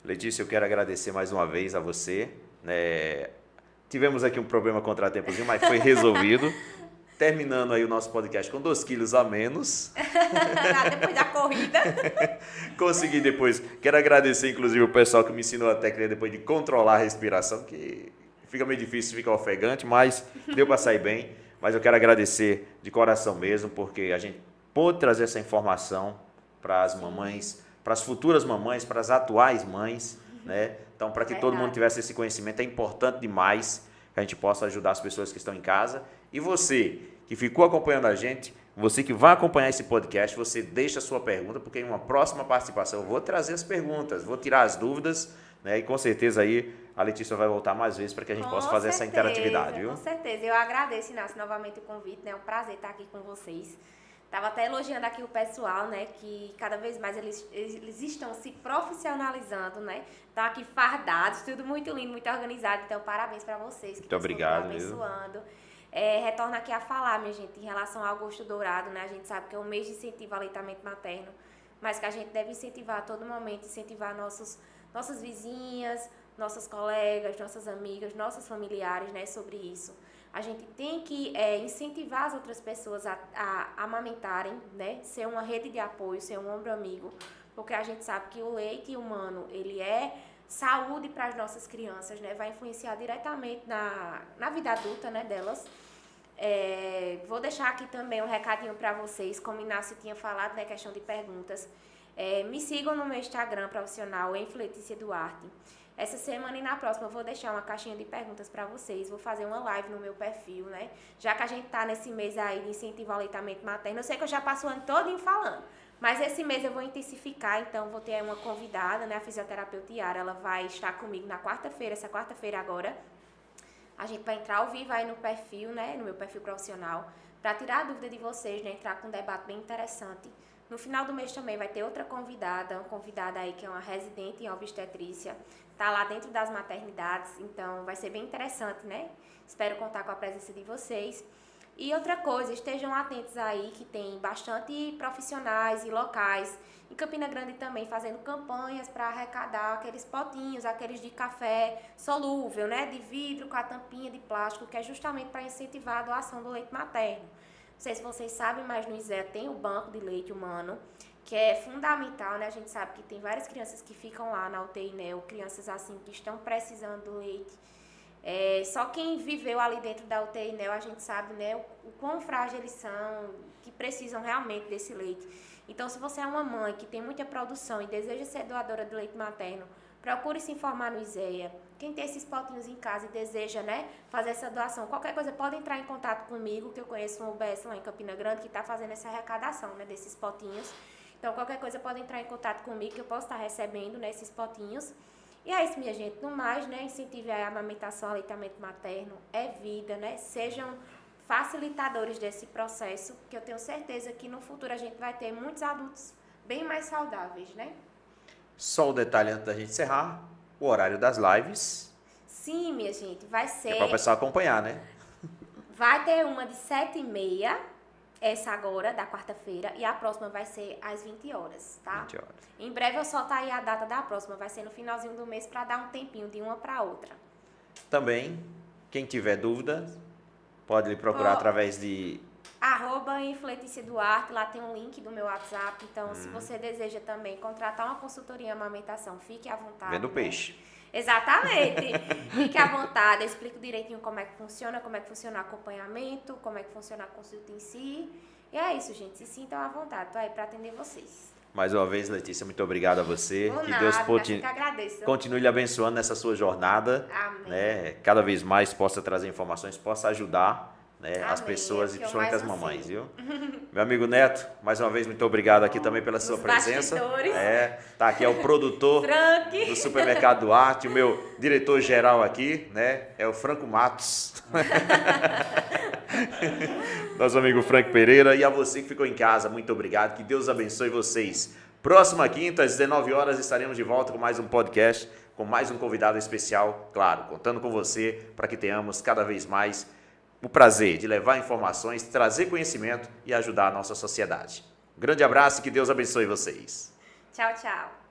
Letícia, eu quero agradecer mais uma vez a você, né? Tivemos aqui um problema contratempozinho, mas foi resolvido. terminando aí o nosso podcast com 2 quilos a menos. Depois da corrida. Consegui depois. Quero agradecer, inclusive, o pessoal que me ensinou a técnica depois de controlar a respiração, que fica meio difícil, fica ofegante, mas deu para sair bem. Mas eu quero agradecer de coração mesmo, porque a gente pôde trazer essa informação para as mamães, para as futuras mamães, para as atuais mães, né? Então, para que todo mundo tivesse esse conhecimento, é importante demais que a gente possa ajudar as pessoas que estão em casa. E você que ficou acompanhando a gente, você que vai acompanhar esse podcast, você deixa a sua pergunta, porque em uma próxima participação eu vou trazer as perguntas, vou tirar as dúvidas, né? E com certeza aí a Letícia vai voltar mais vezes para que a gente possa fazer essa interatividade, viu? Com certeza. Eu agradeço, Inácio, novamente o convite, né? É um prazer estar aqui com vocês. Estava até elogiando aqui o pessoal, né? Que cada vez mais eles estão se profissionalizando, né? Estão aqui fardados, tudo muito lindo, muito organizado. Então, parabéns para vocês. Muito obrigado, abençoando. Retorno aqui a falar, minha gente, em relação ao Agosto Dourado, né? A gente sabe que é um mês de incentivo ao aleitamento materno, mas que a gente deve incentivar a todo momento, incentivar nossas vizinhas, nossas colegas, nossas amigas, nossos familiares, né? Sobre isso. A gente tem que incentivar as outras pessoas a amamentarem, né? Ser uma rede de apoio, ser um ombro amigo, porque a gente sabe que o leite humano, ele é saúde para as nossas crianças, né? Vai influenciar diretamente na vida adulta, né, delas. Vou deixar aqui também um recadinho para vocês, como o Inácio tinha falado, né, questão de perguntas. Me sigam no meu Instagram profissional, Letícia Duarte. Essa semana e na próxima eu vou deixar uma caixinha de perguntas para vocês. Vou fazer uma live no meu perfil, né? Já que a gente tá nesse mês aí de incentivo ao aleitamento materno, eu sei que eu já passo o ano todinho falando, mas esse mês eu vou intensificar, então vou ter uma convidada, né? A fisioterapeuta Yara, ela vai estar comigo na quarta-feira, essa quarta-feira agora. A gente vai entrar ao vivo aí no perfil, né? No meu perfil profissional, para tirar a dúvida de vocês, né? Entrar com um debate bem interessante. No final do mês também vai ter outra convidada, uma convidada aí que é uma residente em obstetrícia, tá lá dentro das maternidades, então vai ser bem interessante, né? Espero contar com a presença de vocês. E outra coisa, estejam atentos aí que tem bastante profissionais e locais em Campina Grande também fazendo campanhas para arrecadar aqueles potinhos, aqueles de café solúvel, né? De vidro com a tampinha de plástico, que é justamente para incentivar a doação do leite materno. Não sei se vocês sabem, mas no ISEA tem o banco de leite humano, que é fundamental, né? A gente sabe que tem várias crianças que ficam lá na UTI, né? Ou crianças assim que estão precisando do leite. Só quem viveu ali dentro da UTI, né? A gente sabe, né? O quão frágil eles são, que precisam realmente desse leite. Então, se você é uma mãe que tem muita produção e deseja ser doadora de leite materno, procure se informar no ISEA. Quem tem esses potinhos em casa e deseja, né, fazer essa doação, qualquer coisa pode entrar em contato comigo, que eu conheço um UBS lá em Campina Grande que está fazendo essa arrecadação, né, desses potinhos. Então, qualquer coisa pode entrar em contato comigo, que eu posso estar recebendo, né, esses potinhos. E é isso, minha gente. No mais, né, incentive a amamentação, aleitamento materno, é vida, né? Sejam facilitadores desse processo, que eu tenho certeza que no futuro a gente vai ter muitos adultos bem mais saudáveis, né? Só o detalhe antes da gente encerrar, o horário das lives. Sim, minha gente, vai ser... É para o pessoal acompanhar, né? Vai ter uma de 7h30, essa agora, da quarta-feira, e a próxima vai ser às 20 horas, tá? 20 horas. Em breve eu solto aí a data da próxima, vai ser no finalzinho do mês para dar um tempinho de uma para outra. Também, quem tiver dúvida, pode lhe procurar através de... @Letícia Duarte, lá tem um link do meu WhatsApp, então se você deseja também contratar uma consultoria em amamentação, fique à vontade. Vendo né? peixe. Exatamente. Fique à vontade, eu explico direitinho como é que funciona o acompanhamento, como é que funciona a consulta em si. E é isso, gente, se sintam à vontade, tô aí para atender vocês. Mais uma vez, Letícia, muito obrigado a você. Por que nada, Deus que agradeço. continue lhe abençoando nessa sua jornada. Amém. Né? Cada vez mais possa trazer informações, possa ajudar, né, as Amém, pessoas e principalmente as mais mamães, anseio. viu? Meu amigo Neto, mais uma vez, muito obrigado aqui também pela sua presença. Tá aqui, é o produtor Frank. do Supermercado Duarte, o meu diretor-geral aqui, né? É o Franco Matos. Nosso amigo Frank Pereira. E a você que ficou em casa, muito obrigado. Que Deus abençoe vocês. Próxima quinta, às 19 horas, estaremos de volta com mais um podcast, com mais um convidado especial, claro, contando com você para que tenhamos cada vez mais o prazer de levar informações, trazer conhecimento e ajudar a nossa sociedade. Um grande abraço e que Deus abençoe vocês. Tchau, tchau.